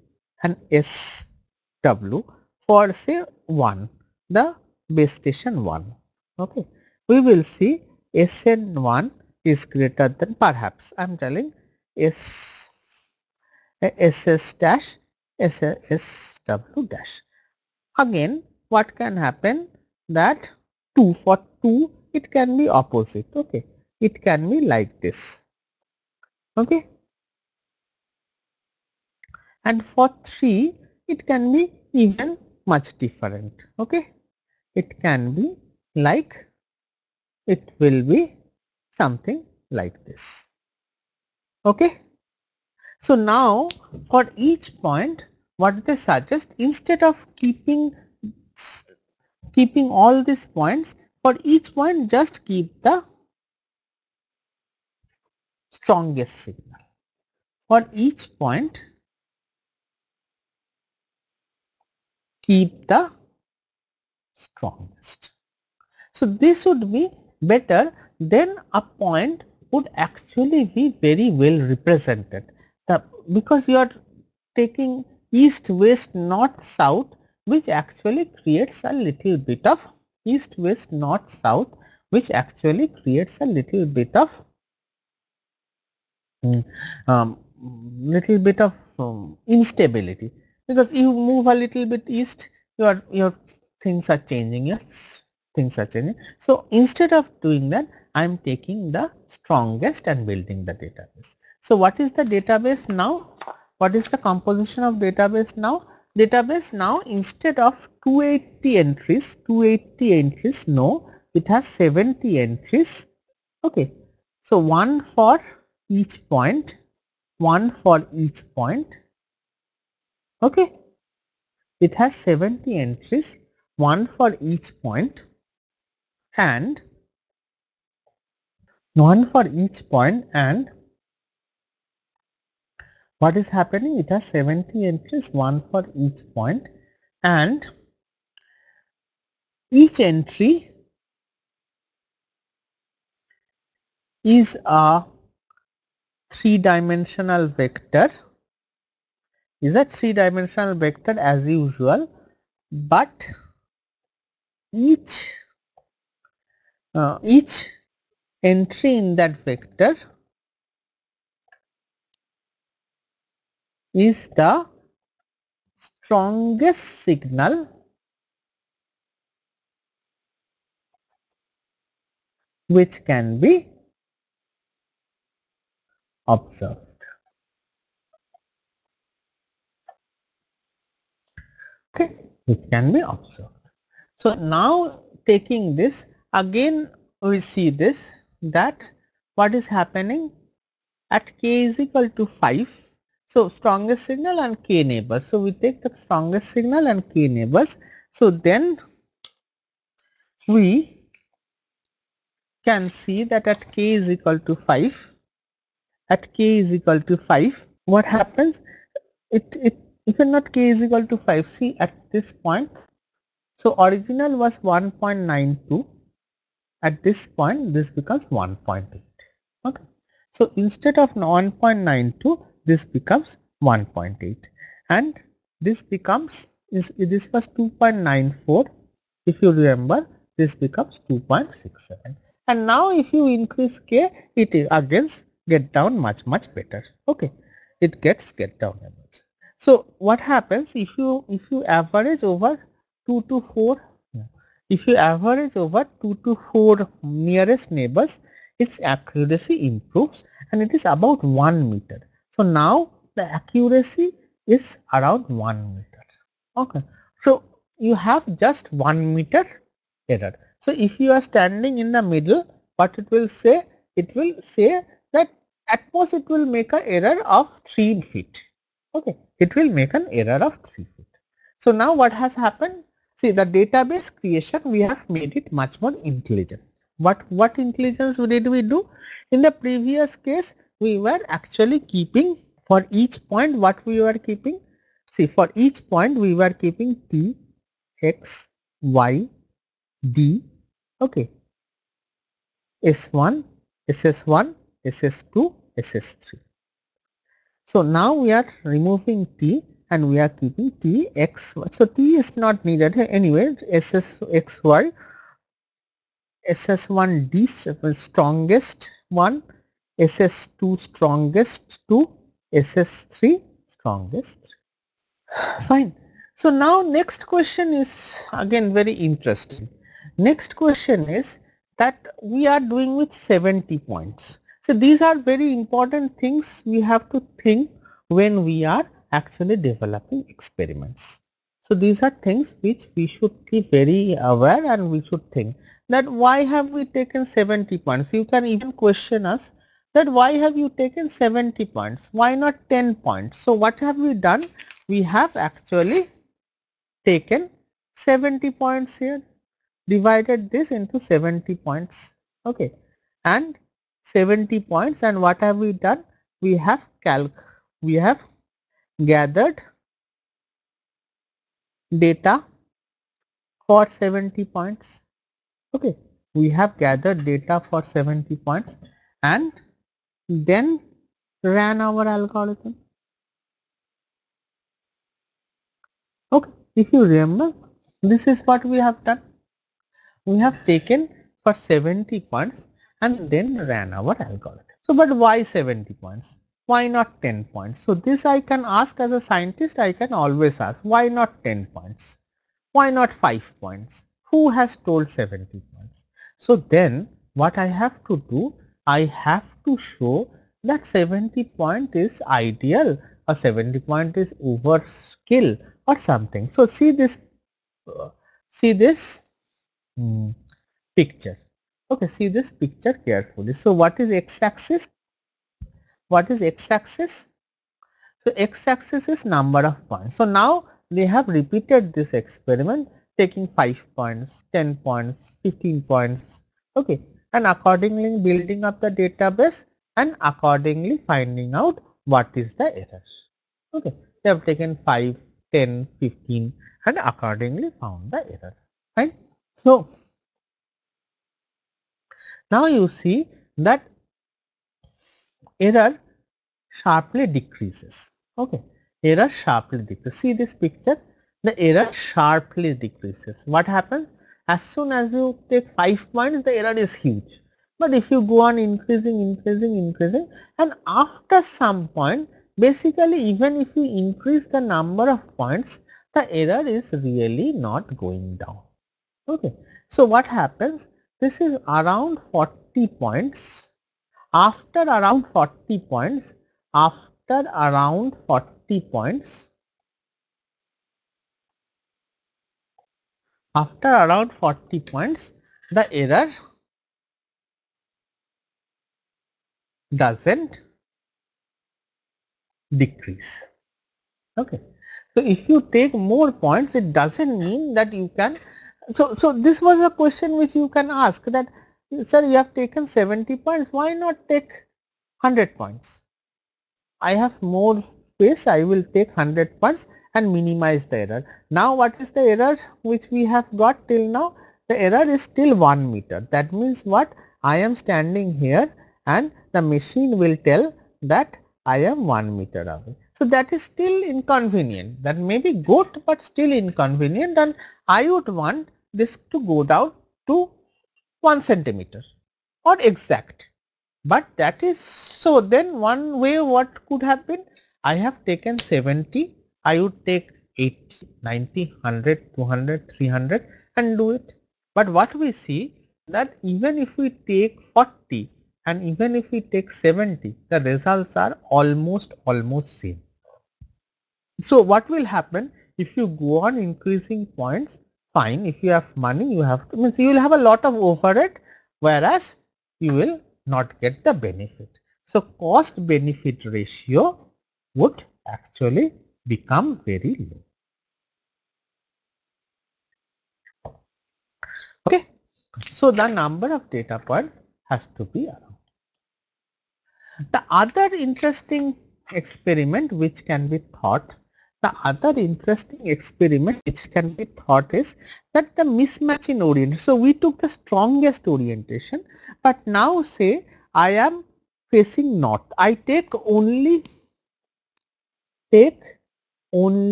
and SW for say 1, the base station 1. Okay. We will see SN1 is greater than, perhaps I am telling, SS dash, SW dash. Again, what can happen, that 2, for 2 it can be opposite. Okay. It can be like this. Okay. And for 3 it can be even much different. Okay. It can be like, it will be something like this. Okay. So now for each point, what they suggest, instead of keeping all these points, for each point just keep the strongest signal. For each point keep the strongest. So this would be better, then a point would actually be very well represented, because you are taking east, west, north, south, which actually creates a little bit of east, west, north, south, which actually creates a little bit of little bit of instability, because you move a little bit east, your things are changing, yes, things are changing. So instead of doing that, I am taking the strongest and building the database. So what is the database now? What is the composition of database now? Database now, instead of 280 entries, no, it has 70 entries. Okay, so one for each point, one for each point. Okay, it has 70 entries, one for each point, and one for each point. And what is happening? It has 70 entries, one for each point, and each entry is a three-dimensional vector, as usual, but each entry in that vector is the strongest signal which can be observed. Okay, which can be observed. So now taking this again, we see this, that what is happening at k is equal to 5. So strongest signal and k neighbors. So we take the strongest signal and k neighbors. So then we can see that at k is equal to 5, what happens? If not k is equal to 5, see at this point. So original was 1.92. At this point, this becomes 1.8. Okay. So instead of 1.92, this becomes 1.8, and this becomes, this was 2.94. If you remember, this becomes 2.67. And now if you increase k, it again get down much better. Okay, it get down. So what happens if you average over 2 to 4? If you average over 2 to 4 nearest neighbors, its accuracy improves and it is about 1 meter. So now the accuracy is around 1 meter. Okay. So you have just 1 meter error. So if you are standing in the middle, what it will say? It will say that at most it will make an error of 3 feet. Okay. It will make an error of 3 feet. So now what has happened? See, the database creation, we have made it much more intelligent. What intelligence did we do? In the previous case, we were actually keeping for each point, what we were keeping? See, for each point we were keeping t, x, y, d, okay, s1, ss1, ss2, ss3. So now we are removing t and we are keeping t, x, y. So t is not needed anyway. ss, x, y, ss1d strongest 1, ss2 strongest 2, ss3 strongest 3. Fine. So now next question is again very interesting. Next question is that we are doing with 70 points. So these are very important things we have to think when we are actually developing experiments. So these are things which we should be very aware, and we should think that why have we taken 70 points. You can even question us that why have you taken 70 points, why not 10 points. So what have we done? We have actually taken 70 points here, divided this into 70 points, okay, and 70 points, and what have we done? We have gathered data for 70 points. Okay, we have gathered data for 70 points and then ran our algorithm. Okay, if you remember, this is what we have done. We have taken for 70 points and then ran our algorithm. So, but why 70 points? Why not 10 points? So, this I can ask as a scientist, I can always ask, why not 10 points? Why not 5 points? Who has told 70 points? So, then what I have to do, I have to show that 70 point is ideal or 70 point is overkill or something. So, uh, see this picture. Okay, see this picture carefully. So, what is x-axis? What is x-axis? So, x-axis is number of points. So, now they have repeated this experiment taking 5 points, 10 points, 15 points, okay, and accordingly building up the database and accordingly finding out what is the error. Okay, they have taken 5, 10, 15 and accordingly found the error. Fine. So, now you see that error sharply decreases. Okay, error sharply decreases. See this picture, the error sharply decreases. What happens? As soon as you take 5 points, the error is huge. But if you go on increasing, and after some point, basically even if you increase the number of points, the error is really not going down. Okay, so what happens? This is around 40 points. After around 40 points, after around 40 points, after around 40 points, the error doesn't decrease. Okay. So, if you take more points, it doesn't mean that you can. So this was a question which you can ask that, sir, you have taken 70 points, why not take 100 points? I have more space, I will take 100 points and minimize the error. Now, what is the error which we have got till now? The error is still 1 meter. That means what? I am standing here and the machine will tell that I am 1 meter away. So, that is still inconvenient. That may be good, but still inconvenient, and I would want this to go down to 1 centimeter or exact. But that is, so then one way what could have been, I have taken 70, I would take 80, 90, 100, 200, 300 and do it. But what we see that even if we take 40 and even if we take 70, the results are almost same. So what will happen if you go on increasing points? Fine, if you have money, you have to, means you will have a lot of overhead, whereas you will not get the benefit. So cost benefit ratio would actually become very low. Okay, so the number of data points has to be around. The other interesting experiment which can be thought, the other interesting experiment which can be thought is that the mismatch in orientation. So we took the strongest orientation, but now say I am facing north. I take only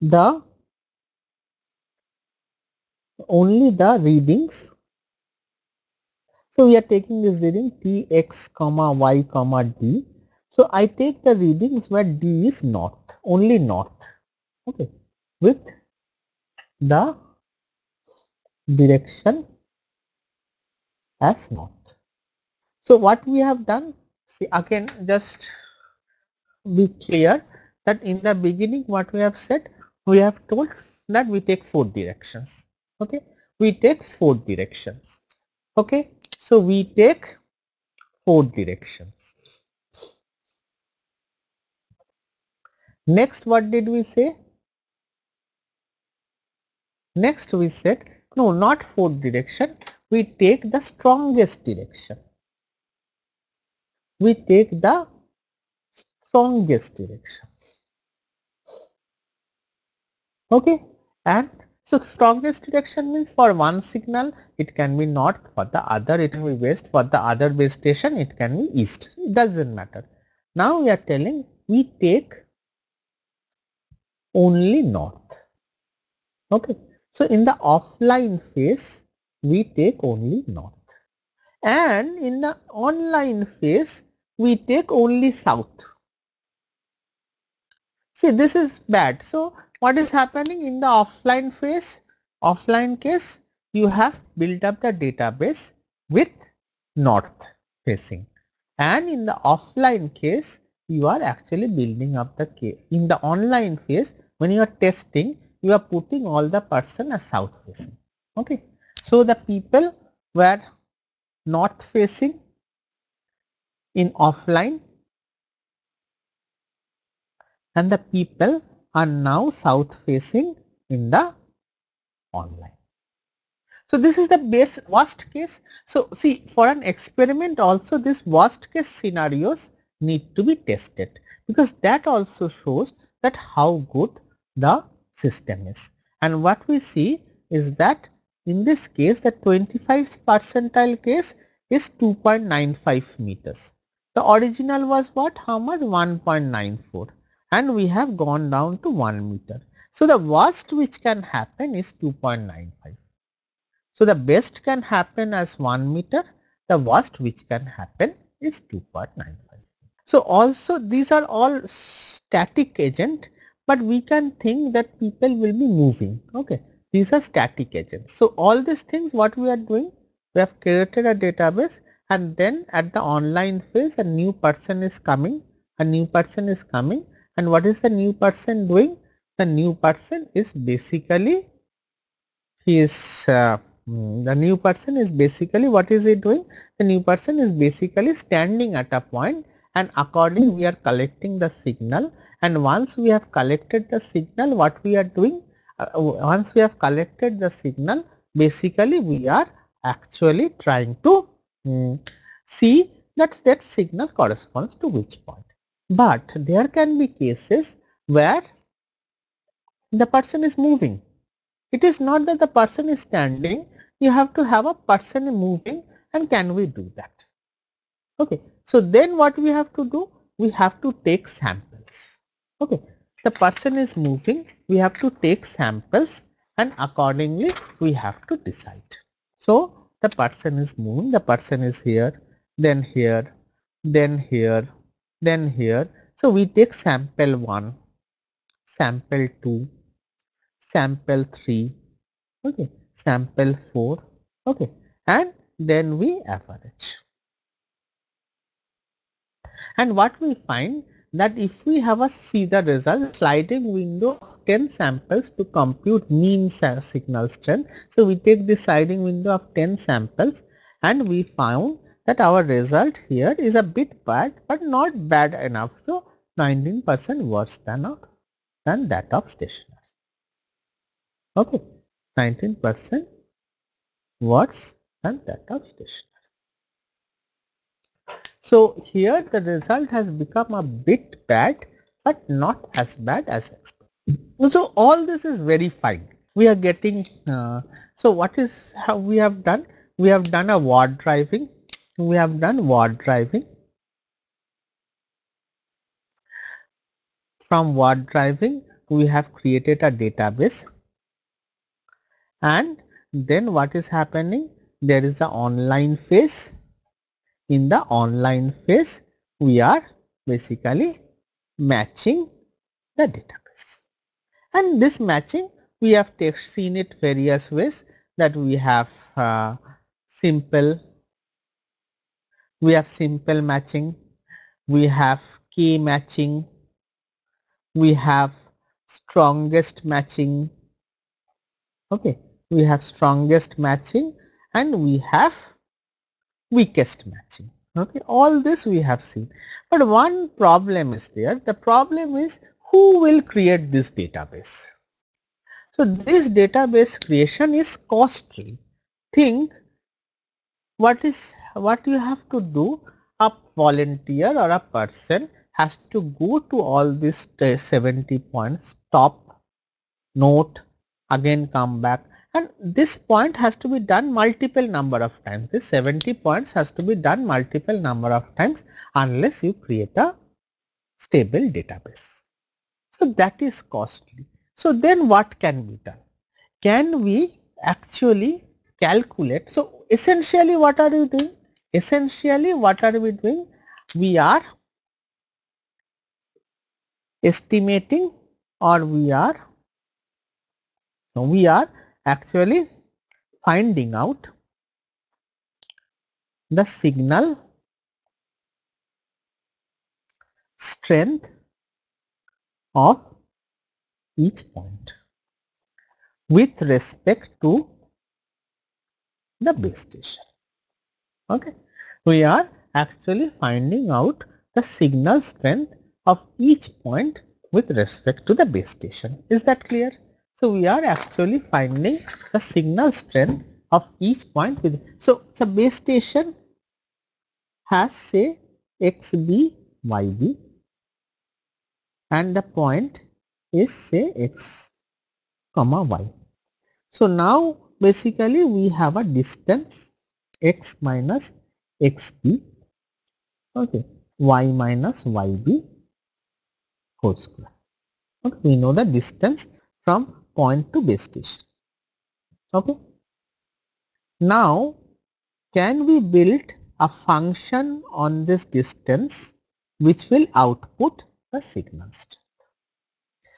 the readings. So we are taking this reading T x comma y comma d. So I take the readings where d is north, only north, okay, with the direction as north. So what we have done, see again, just be clear that in the beginning what we have said, we have told that we take 4 directions, okay, we take 4 directions, okay, so we take 4 directions. Next, what did we say? Next we said, no, not 4 direction, we take the strongest direction. We take the strongest direction. Okay, and so strongest direction means for one signal it can be north, for the other it can be west, for the other base station it can be east. It doesn't matter. Now we are telling we take only north. Okay. So in the offline phase, we take only north. And in the online phase, we take only south. See, this is bad. So what is happening in the offline phase? Offline case, you have built up the database with north facing, and in the offline case, you are actually building up the case. In the online phase, when you are testing, you are putting all the person as south facing. Okay. So the people were north facing in offline, and the people are now south facing in the online. So this is the worst case. So see, for an experiment also, this worst case scenarios need to be tested, because that also shows that how good the system is. And what we see is that in this case, the 25 percentile case is 2.95 meters. The original was what? How much? 1.94, and we have gone down to 1 meter. So the worst which can happen is 2.95. So the best can happen as 1 meter, the worst which can happen is 2.95. So also these are all static agent, but we can think that people will be moving. Okay, these are static agents. So all these things, what we are doing, we have created a database, and then at the online phase a new person is coming, and what is the new person doing? The new person is basically, the new person is basically, what is he doing? The new person is basically standing at a point, and accordingly we are collecting the signal, and once we have collected the signal, what we are doing? Once we have collected the signal, basically we are actually trying to see that that signal corresponds to which point. But there can be cases where the person is moving. It is not that the person is standing, you have to have a person moving, and can we do that? Okay. So then what we have to do? We have to take samples. Okay. The person is moving, we have to take samples, and accordingly we have to decide. So the person is moving, the person is here, then here, then here, then here. So we take sample 1, sample 2, sample 3, okay, sample 4, okay, and then we average. And what we find, that if we have a see the result, sliding window of 10 samples to compute mean signal strength. So we take the sliding window of 10 samples, and we found that our result here is a bit bad, but not bad enough. So 19% worse than that of stationary. Okay, 19% worse than that of stationary. So here the result has become a bit bad, but not as bad as expected. So all this is very fine. We are getting, so what is how we have done? We have done a ward driving. We have done ward driving. From ward driving, we have created a database. And then what is happening? There is the online phase. In the online phase, we are basically matching the database. And this matching, we have seen it various ways, that we have simple matching, we have K matching, we have strongest matching, okay, we have strongest matching, and we have weakest matching. Okay, all this we have seen, but one problem is there. The problem is, who will create this database? So this database creation is costly. Think what you have to do. A volunteer or a person has to go to all these 70 points, stop, note, again come back, and this point has to be done multiple number of times. This 70 points has to be done multiple number of times, unless you create a stable database. So that is costly. So then what can be done? Can we actually calculate? So essentially what are we doing? Essentially what are we doing? We are estimating, or we are actually finding out the signal strength of each point with respect to the base station. Okay, we are actually finding out the signal strength of each point with respect to the base station. Is that clear? So we are actually finding the signal strength of each point with, so base station has say xb, yb, and the point is say x comma y. So now basically we have a distance x minus xb, okay, y minus yb whole square. Okay, we know the distance from point to base station. Okay. Now can we build a function on this distance which will output the signal strength?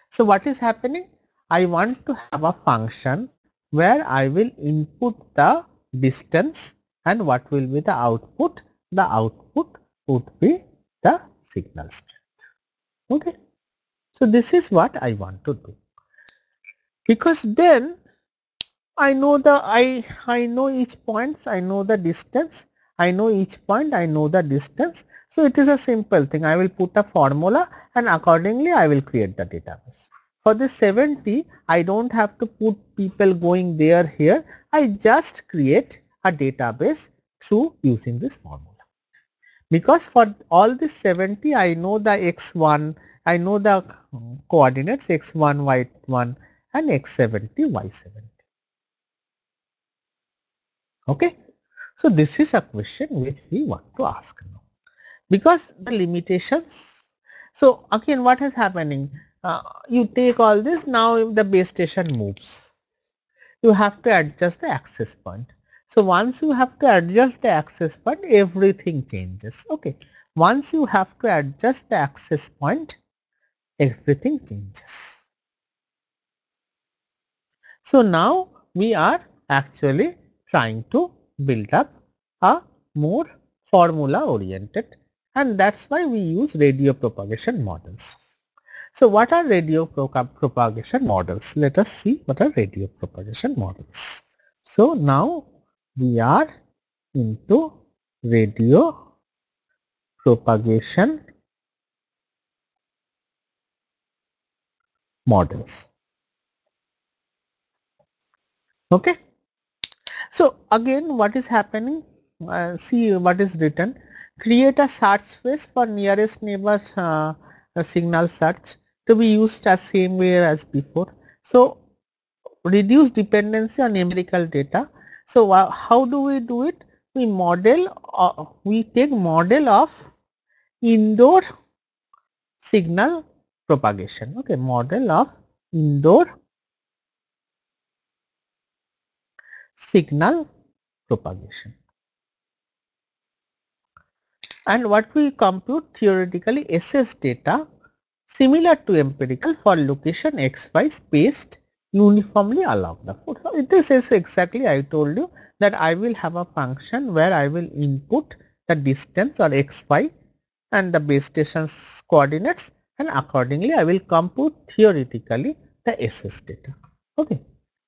So what is happening? I want to have a function where I will input the distance, and what will be the output? The output would be the signal strength. Okay. So this is what I want to do, because then I know I know each points, I know the distance, I know each point, I know the distance. So it is a simple thing. I will put a formula and accordingly I will create the database. For this 70, I don't have to put people going there here. I just create a database through using this formula. Because for all this 70, I know the x1, I know the coordinates x1, y1 and x70, y70. Okay. So this is a question which we want to ask now, because the limitations. So again, what is happening? You take all this, now if the base station moves, you have to adjust the access point. So once you have to adjust the access point, everything changes. Okay. Once you have to adjust the access point, everything changes. So now we are actually trying to build up a more formula oriented, and that's why we use radio propagation models. So what are radio propagation models? Let us see what are radio propagation models. So now we are into radio propagation models. Okay. So again, what is happening? See what is written. Create a search space for nearest neighbors signal search to be used as same way as before. So reduce dependency on empirical data. So how do we do it? We model, we take model of indoor signal propagation. Okay, model of indoor signal propagation. And what we compute theoretically SS data similar to empirical for location xy spaced uniformly along the foot. So this is exactly, I told you that I will have a function where I will input the distance or xy and the base station's coordinates, and accordingly I will compute theoretically the SS data. Okay.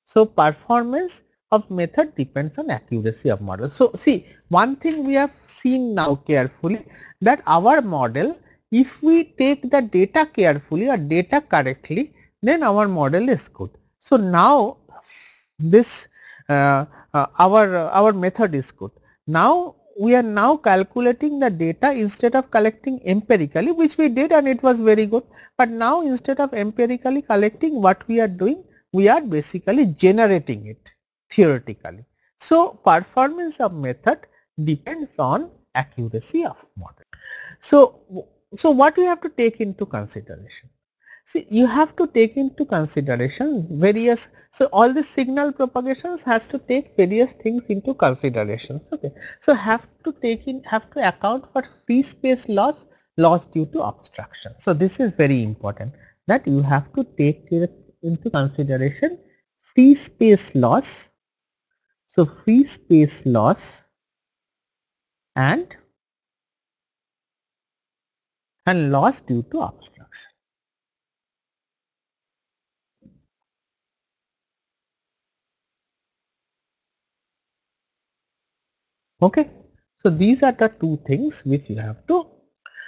So performance of method depends on accuracy of model. So see, one thing we have seen now carefully, that our model, if we take the data carefully or data correctly, then our model is good. So now this our method is good. Now we are now calculating the data instead of collecting empirically, which we did and it was very good. But now instead of empirically collecting, what we are doing, we are basically generating it theoretically. So performance of method depends on accuracy of model. So what we have to take into consideration? See, you have to take into consideration various, so all the signal propagations has to take various things into consideration. Okay, so have to account for free space loss due to obstruction. So this is very important, that you have to take into consideration free space loss. So free space loss and loss due to obstruction. Okay, so these are the two things which you have to.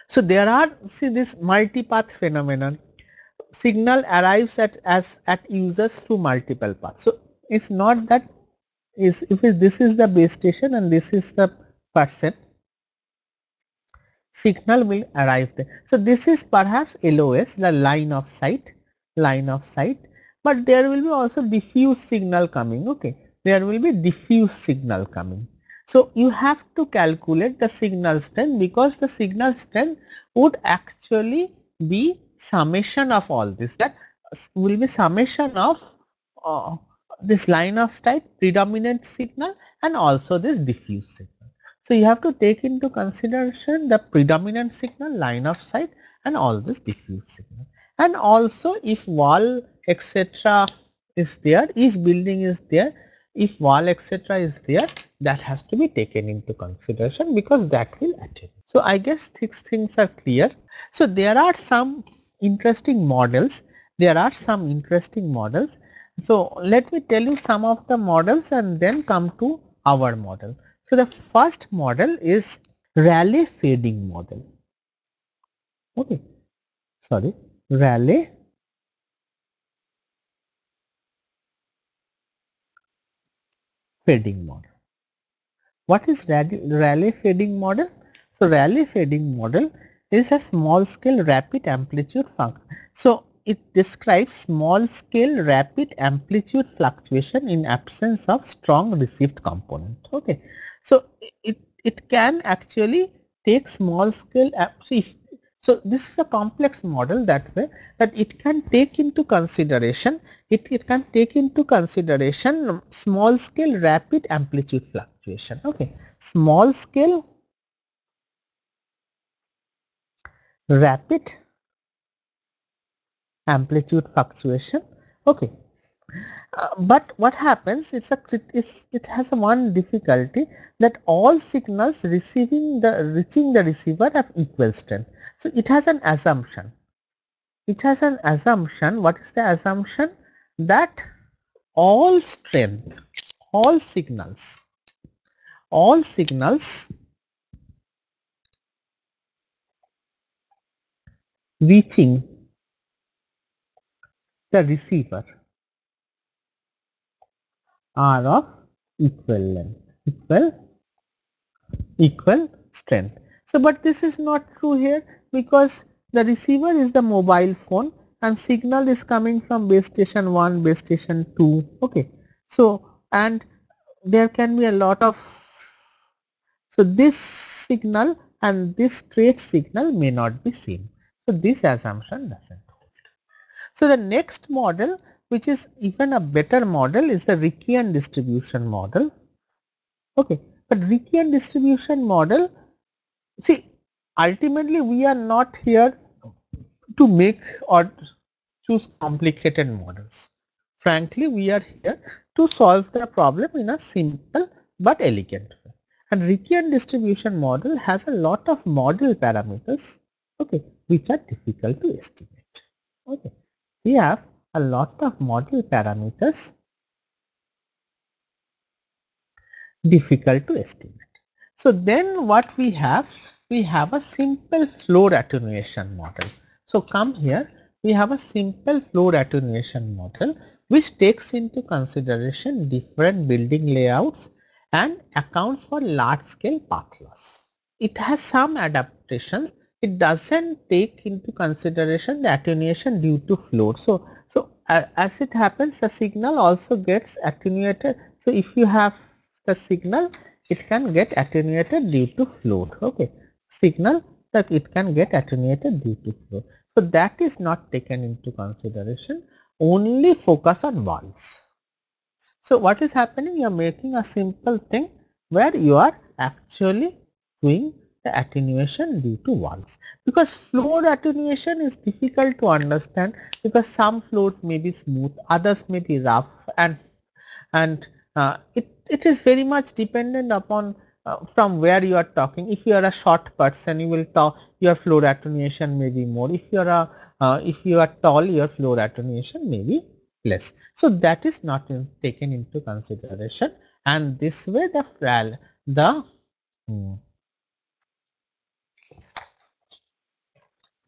So there are, see, this multipath phenomenon. Signal arrives at users through multiple paths. So it's not that this is the base station and this is the person, signal will arrive there. So this is perhaps LOS, the line of sight, but there will be also diffuse signal coming. Okay, there will be diffuse signal coming. So you have to calculate the signal strength, because the signal strength would actually be summation of all this, that will be summation of this line of sight, predominant signal, and also this diffuse signal. So you have to take into consideration the predominant signal, line of sight, and all this diffuse signal. And also if wall etc. is there, each building is there, if wall etc. is there, that has to be taken into consideration, because that will attenuate. So I guess these things are clear. So there are some interesting models. So let me tell you some of the models and then come to our model. So the first model is Rayleigh fading model. Okay, sorry, Rayleigh fading model. What is Rayleigh fading model? So Rayleigh fading model is a small scale rapid amplitude function. So it describes small scale rapid amplitude fluctuation in absence of strong received component. Okay, so it can actually take small scale. So this is a complex model that way, that it can take into consideration. It can take into consideration small scale rapid amplitude fluctuation. Okay, small scale rapid amplitude fluctuation. Okay, but what happens, it has one difficulty, that all signals reaching the receiver have equal strength. So it has an assumption. What is the assumption? That all signals reaching the receiver are of equal length, equal strength. So but this is not true here, because the receiver is the mobile phone and signal is coming from base station 1, base station 2. Okay, so and there can be a lot of, so this signal and this straight signal may not be same. So this assumption doesn't hold. So the next model, which is even a better model, is the Rickian distribution model. Okay, but Rickian distribution model, see, ultimately we are not here to make or choose complicated models. Frankly, we are here to solve the problem in a simple but elegant way. And Rickian distribution model has a lot of model parameters, okay, which are difficult to estimate. Okay, we have a lot of model parameters difficult to estimate. So then what we have a simple floor attenuation model. So come here, we have a simple floor attenuation model which takes into consideration different building layouts and accounts for large scale path loss. It has some adaptations. It doesn't take into consideration the attenuation due to floor. So as it happens, the signal also gets attenuated. So if you have the signal, it can get attenuated due to float. Okay, signal that it can get attenuated due to float. So that is not taken into consideration, only focus on walls. So what is happening? You are making a simple thing where you are actually doing the attenuation due to walls, because floor attenuation is difficult to understand because some floors may be smooth, others may be rough, and it is very much dependent upon from where you are talking. If you are a short person, you will talk, your floor attenuation may be more. If you are if you are tall, your floor attenuation may be less. So that is not taken into consideration, and this way hmm,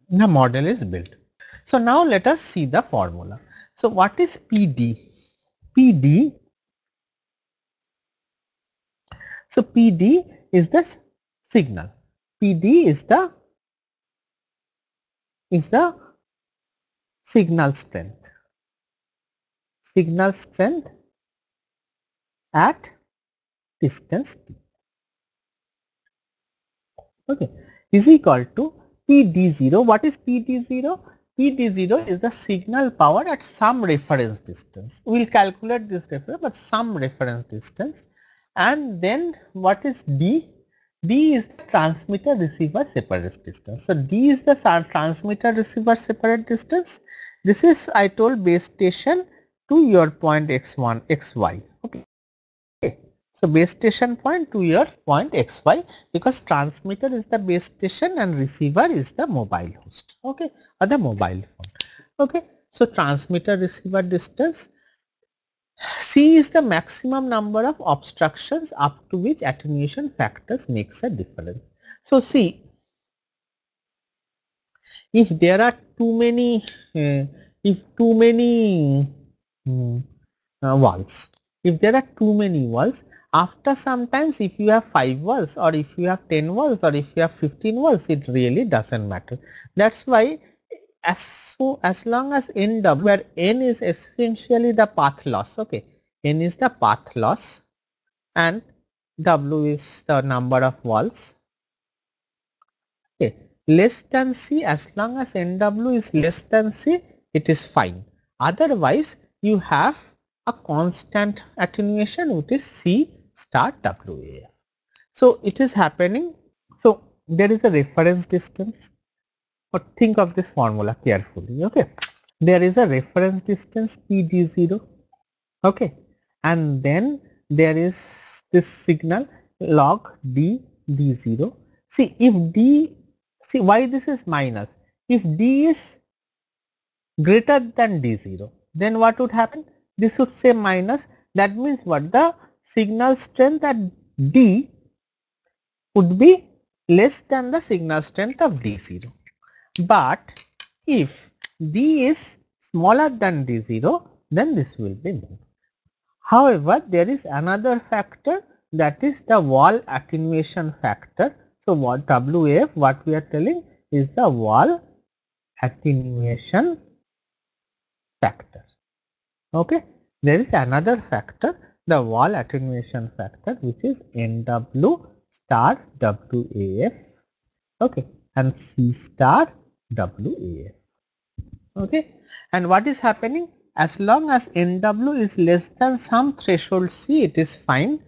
the model is built. So now let us see the formula. So what is PD? PD, so PD is the signal. PD is the signal strength. Signal strength at distance t. Okay, is equal to PD0. What is PD0? PD0 is the signal power at some reference distance. We will calculate this reference, but some reference distance. And then what is D? D is the transmitter receiver separate distance. So D is the transmitter receiver separate distance. This is, I told, base station to your point x1, xy. Okay. So base station point to your point xy, because transmitter is the base station and receiver is the mobile host, okay, or the mobile phone. Okay. So transmitter receiver distance. C is the maximum number of obstructions up to which attenuation factors makes a difference. So see, if there are too many walls, if there are too many walls, after sometimes if you have 5 walls or if you have 10 walls or if you have 15 walls, it really doesn't matter. That's why as long as NW, where N is essentially the path loss, okay, N is the path loss and W is the number of walls, okay, less than C, as long as NW is less than C, it is fine. Otherwise you have a constant attenuation, which is C star WAF. So it is happening. So there is a reference distance, but think of this formula carefully. Okay, there is a reference distance PD0, okay, and then there is this signal log D0. See, if D, see why this is minus, if D is greater than D0, then what would happen? This would say minus. That means what? The signal strength at D would be less than the signal strength of D0. But if D is smaller than D0, then this will be known. However, there is another factor, that is the wall attenuation factor. So what WAF, what we are telling is the wall attenuation factor. Okay, there is another factor, the wall attenuation factor, which is NW star WAF, okay, and C star WAF. Okay, and what is happening? As long as NW is less than some threshold C, it is fine,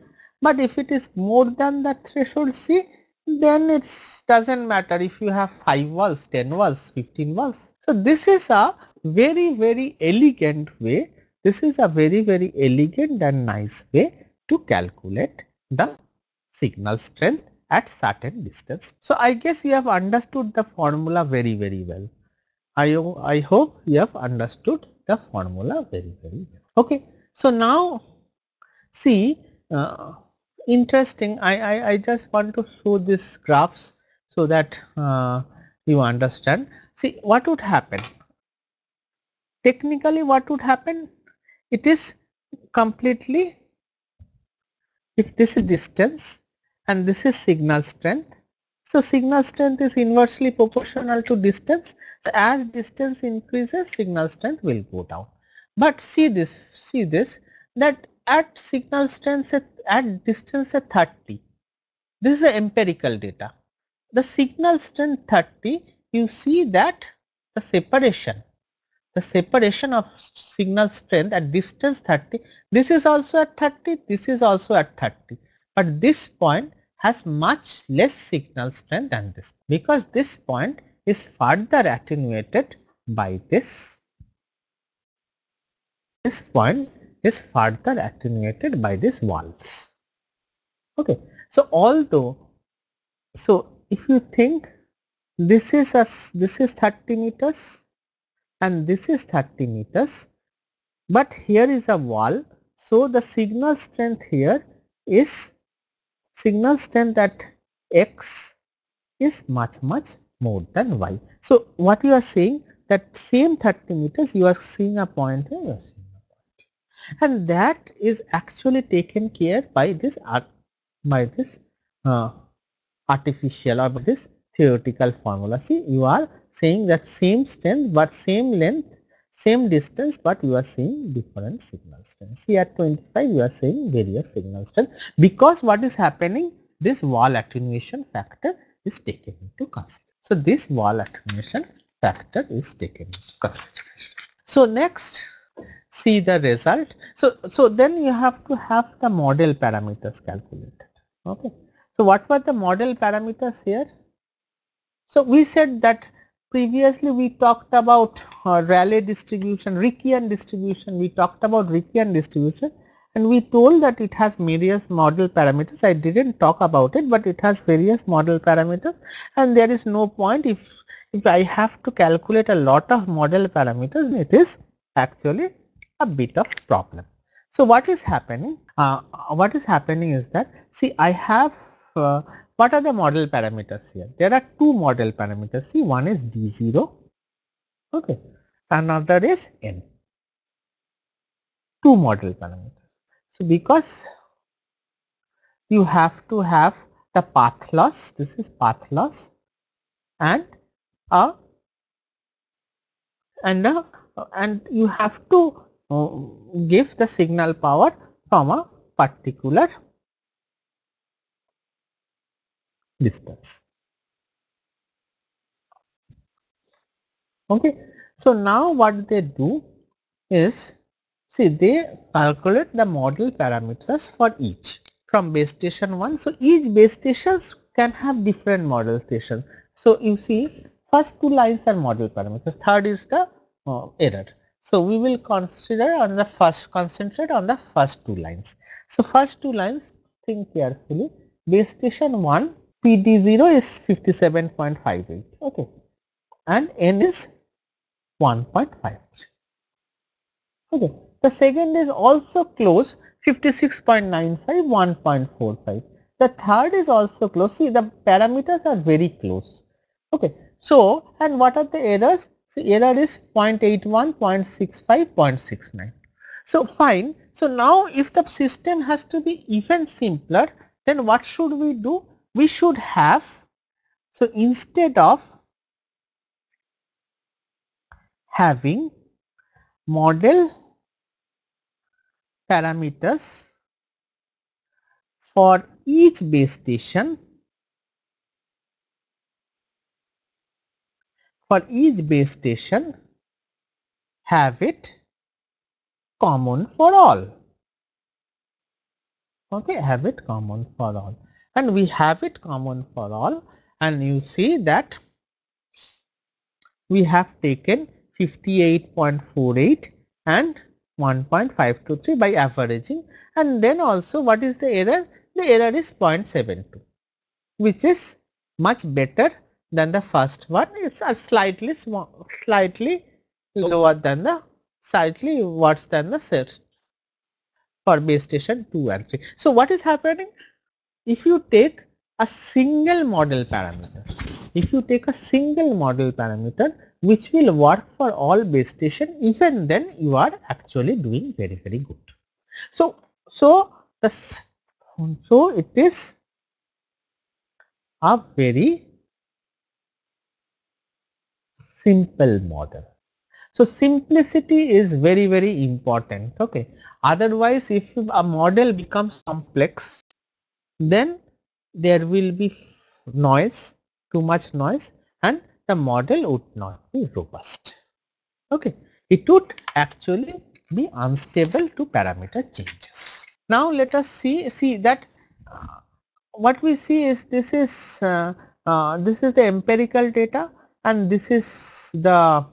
but if it is more than that threshold C, then it doesn't matter if you have 5 walls, 10 walls, 15 walls. So this is a very elegant way, this is a very elegant and nice way to calculate the signal strength at certain distance. So I guess you have understood the formula very well. I hope you have understood the formula very well. Okay. So now see, interesting, I just want to show this graphs so that you understand. See what would happen, technically what would happen, it is completely, if this is distance and this is signal strength, so signal strength is inversely proportional to distance. So as distance increases, signal strength will go down. But see this, that at signal strength at distance at 30, this is the empirical data. The signal strength 30, you see that the separation of signal strength at distance 30, this is also at 30, this is also at 30, but this point has much less signal strength than this, because this point is further attenuated by this. This point is further attenuated by these walls. Okay, so although, so if you think this is 30 meters and this is 30 meters, but here is a wall, so the signal strength here is signal strength at x is much more than y. So what you are saying, that same 30 meters you are seeing a point here, you are seeing a point, and that is actually taken care by this artificial or by this theoretical formula. See, you are saying that same strength but same length, same distance, but you are seeing different signal strength. See, at 25 you are saying various signal strength, because what is happening, this wall attenuation factor is taken into consideration. So this wall attenuation factor is taken into consideration. So next, see the result. So then you have to have the model parameters calculated. Okay. So what were the model parameters here? So we said that previously we talked about Rayleigh distribution, Riccian distribution. We talked about Riccian distribution, and we told that it has various model parameters. I didn't talk about it, but it has various model parameters, and there is no point if I have to calculate a lot of model parameters, it is actually a bit of problem. So what is happening? Is that, see, I have what are the model parameters here? There are two model parameters. See, one is D0, okay, another is N. Two model parameters. So because you have to have the path loss, this is path loss, and you have to give the signal power from a particular distance. Okay. So now what they do is, see, they calculate the model parameters for each from base station 1. So each base stations can have different model station. So you see, first two lines are model parameters, third is the error. So we will concentrate on the first two lines. So first two lines, think carefully. Base station 1, PD0 is 57.58, okay, and N is 1.5. Okay. The second is also close, 56.95, 1.45. The third is also close. See, the parameters are very close. Okay. So, and what are the errors? See, error is 0.81, 0.65, 0.69. So fine. So now if the system has to be even simpler, then what should we do? We should have, so instead of having model parameters for each base station, have it common for all. Okay, have it common for all, and we have it common for all, and you see that we have taken 58.48 and 1.523 by averaging, and then also what is the error? The error is 0.72, which is much better than the first one. It's a slightly lower than the, slightly worse than the set for base station 2 and 3. So what is happening? If you take a single model parameter, which will work for all base station, even then you are actually doing very good. So it is a very simple model. So simplicity is very important. Okay. Otherwise, if a model becomes complex, then there will be noise, too much noise, and the model would not be robust. Okay, it would actually be unstable to parameter changes. Now let us see that what we see is this is the empirical data, and this is the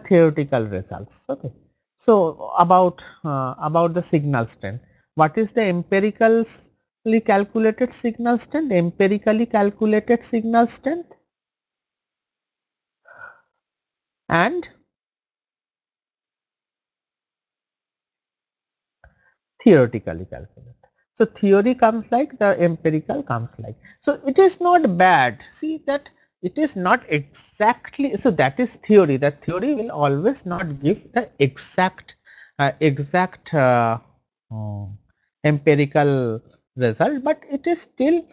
theoretical results. Okay, so about the signal strength. What is the empirically calculated signal strength? Empirically calculated signal strength and theoretically calculated. So theory comes like, the empirical comes like. So it is not bad. See that it is not exactly, so that is theory. That theory will always not give the exact empirical result, but it is still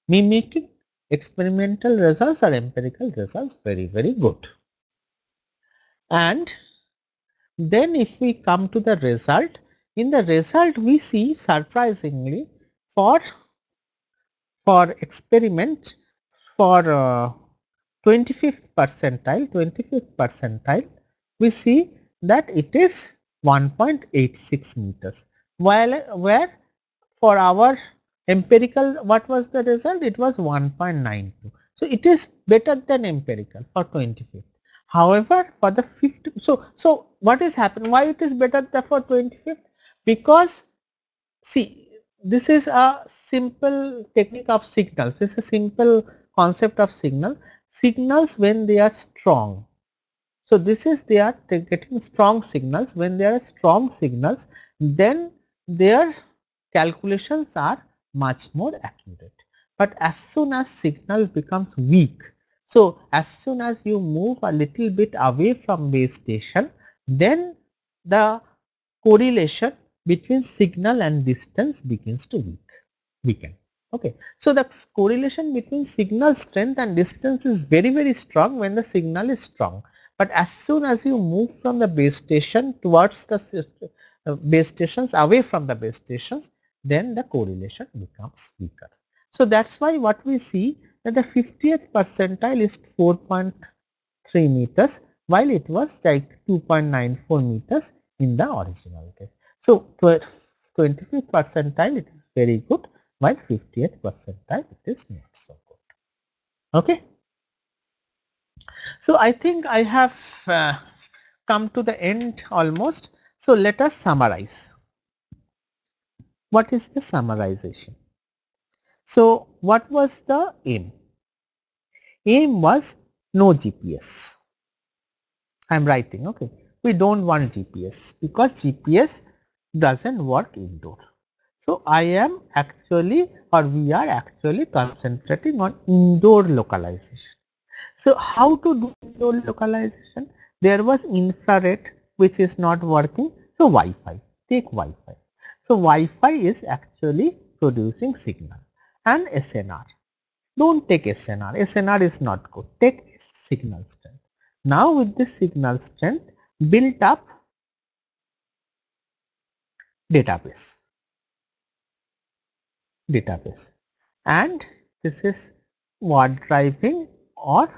mimicking experimental results or empirical results very good. And then if we come to the result, in the result we see surprisingly for experiment for 25th percentile we see that it is 1.86 meters, while where for our empirical what was the result, it was 1.92. So it is better than empirical for 25th. However, for the 50th, so what is happened, why it is better than for 25th? Because see, this is a simple technique of signals, this is a simple concept of signals when they are strong. So this is, they are getting strong signals. When there are strong signals, then their calculations are much more accurate. But as soon as signal becomes weak, so as soon as you move a little bit away from base station, then the correlation between signal and distance begins to weaken. Okay, so the correlation between signal strength and distance is very strong when the signal is strong. But as soon as you move from the base station towards the base stations, away from the base stations, then the correlation becomes weaker. So that's why what we see that the 50th percentile is 4.3 meters, while it was like 2.94 meters in the original case. So 25th percentile it is very good, while 50th percentile it is not so good. Okay. So I think I have come to the end almost. So let us summarize. What is the summarization? So what was the aim? Aim was no GPS. I am writing, okay. We don't want GPS because GPS doesn't work indoor. So I am actually, or we are actually concentrating on indoor localization. So how to do indoor localization? There was infrared which is not working. So Wi-Fi, take Wi-Fi. So Wi-Fi is actually producing signal, and SNR. Don't take SNR, SNR is not good, take signal strength. Now with this signal strength, build up database, and this is word driving or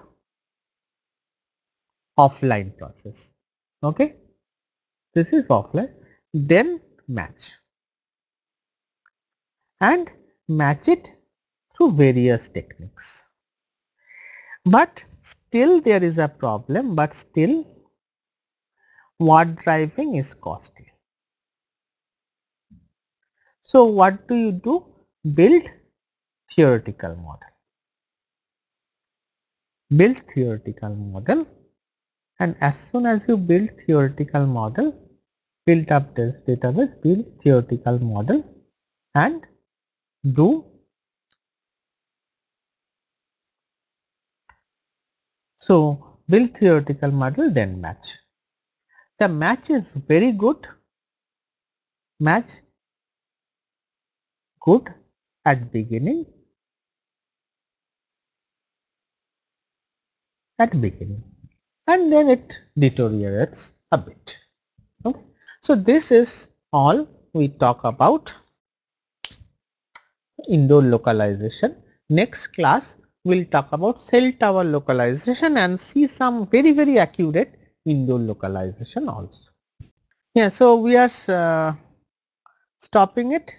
offline process. Okay, this is offline. Then match, and match it through various techniques. But still there is a problem, but still word driving is costly. So what do you do? Build theoretical model. Build theoretical model, and as soon as you build theoretical model, build up this database, build theoretical model, and do so. Build theoretical model, then match. The match is very good. Match good at beginning. And then it deteriorates a bit. Okay. So this is all we talk about indoor localization. Next class we'll talk about cell tower localization and see some very accurate indoor localization also. Yeah, so we are stopping it.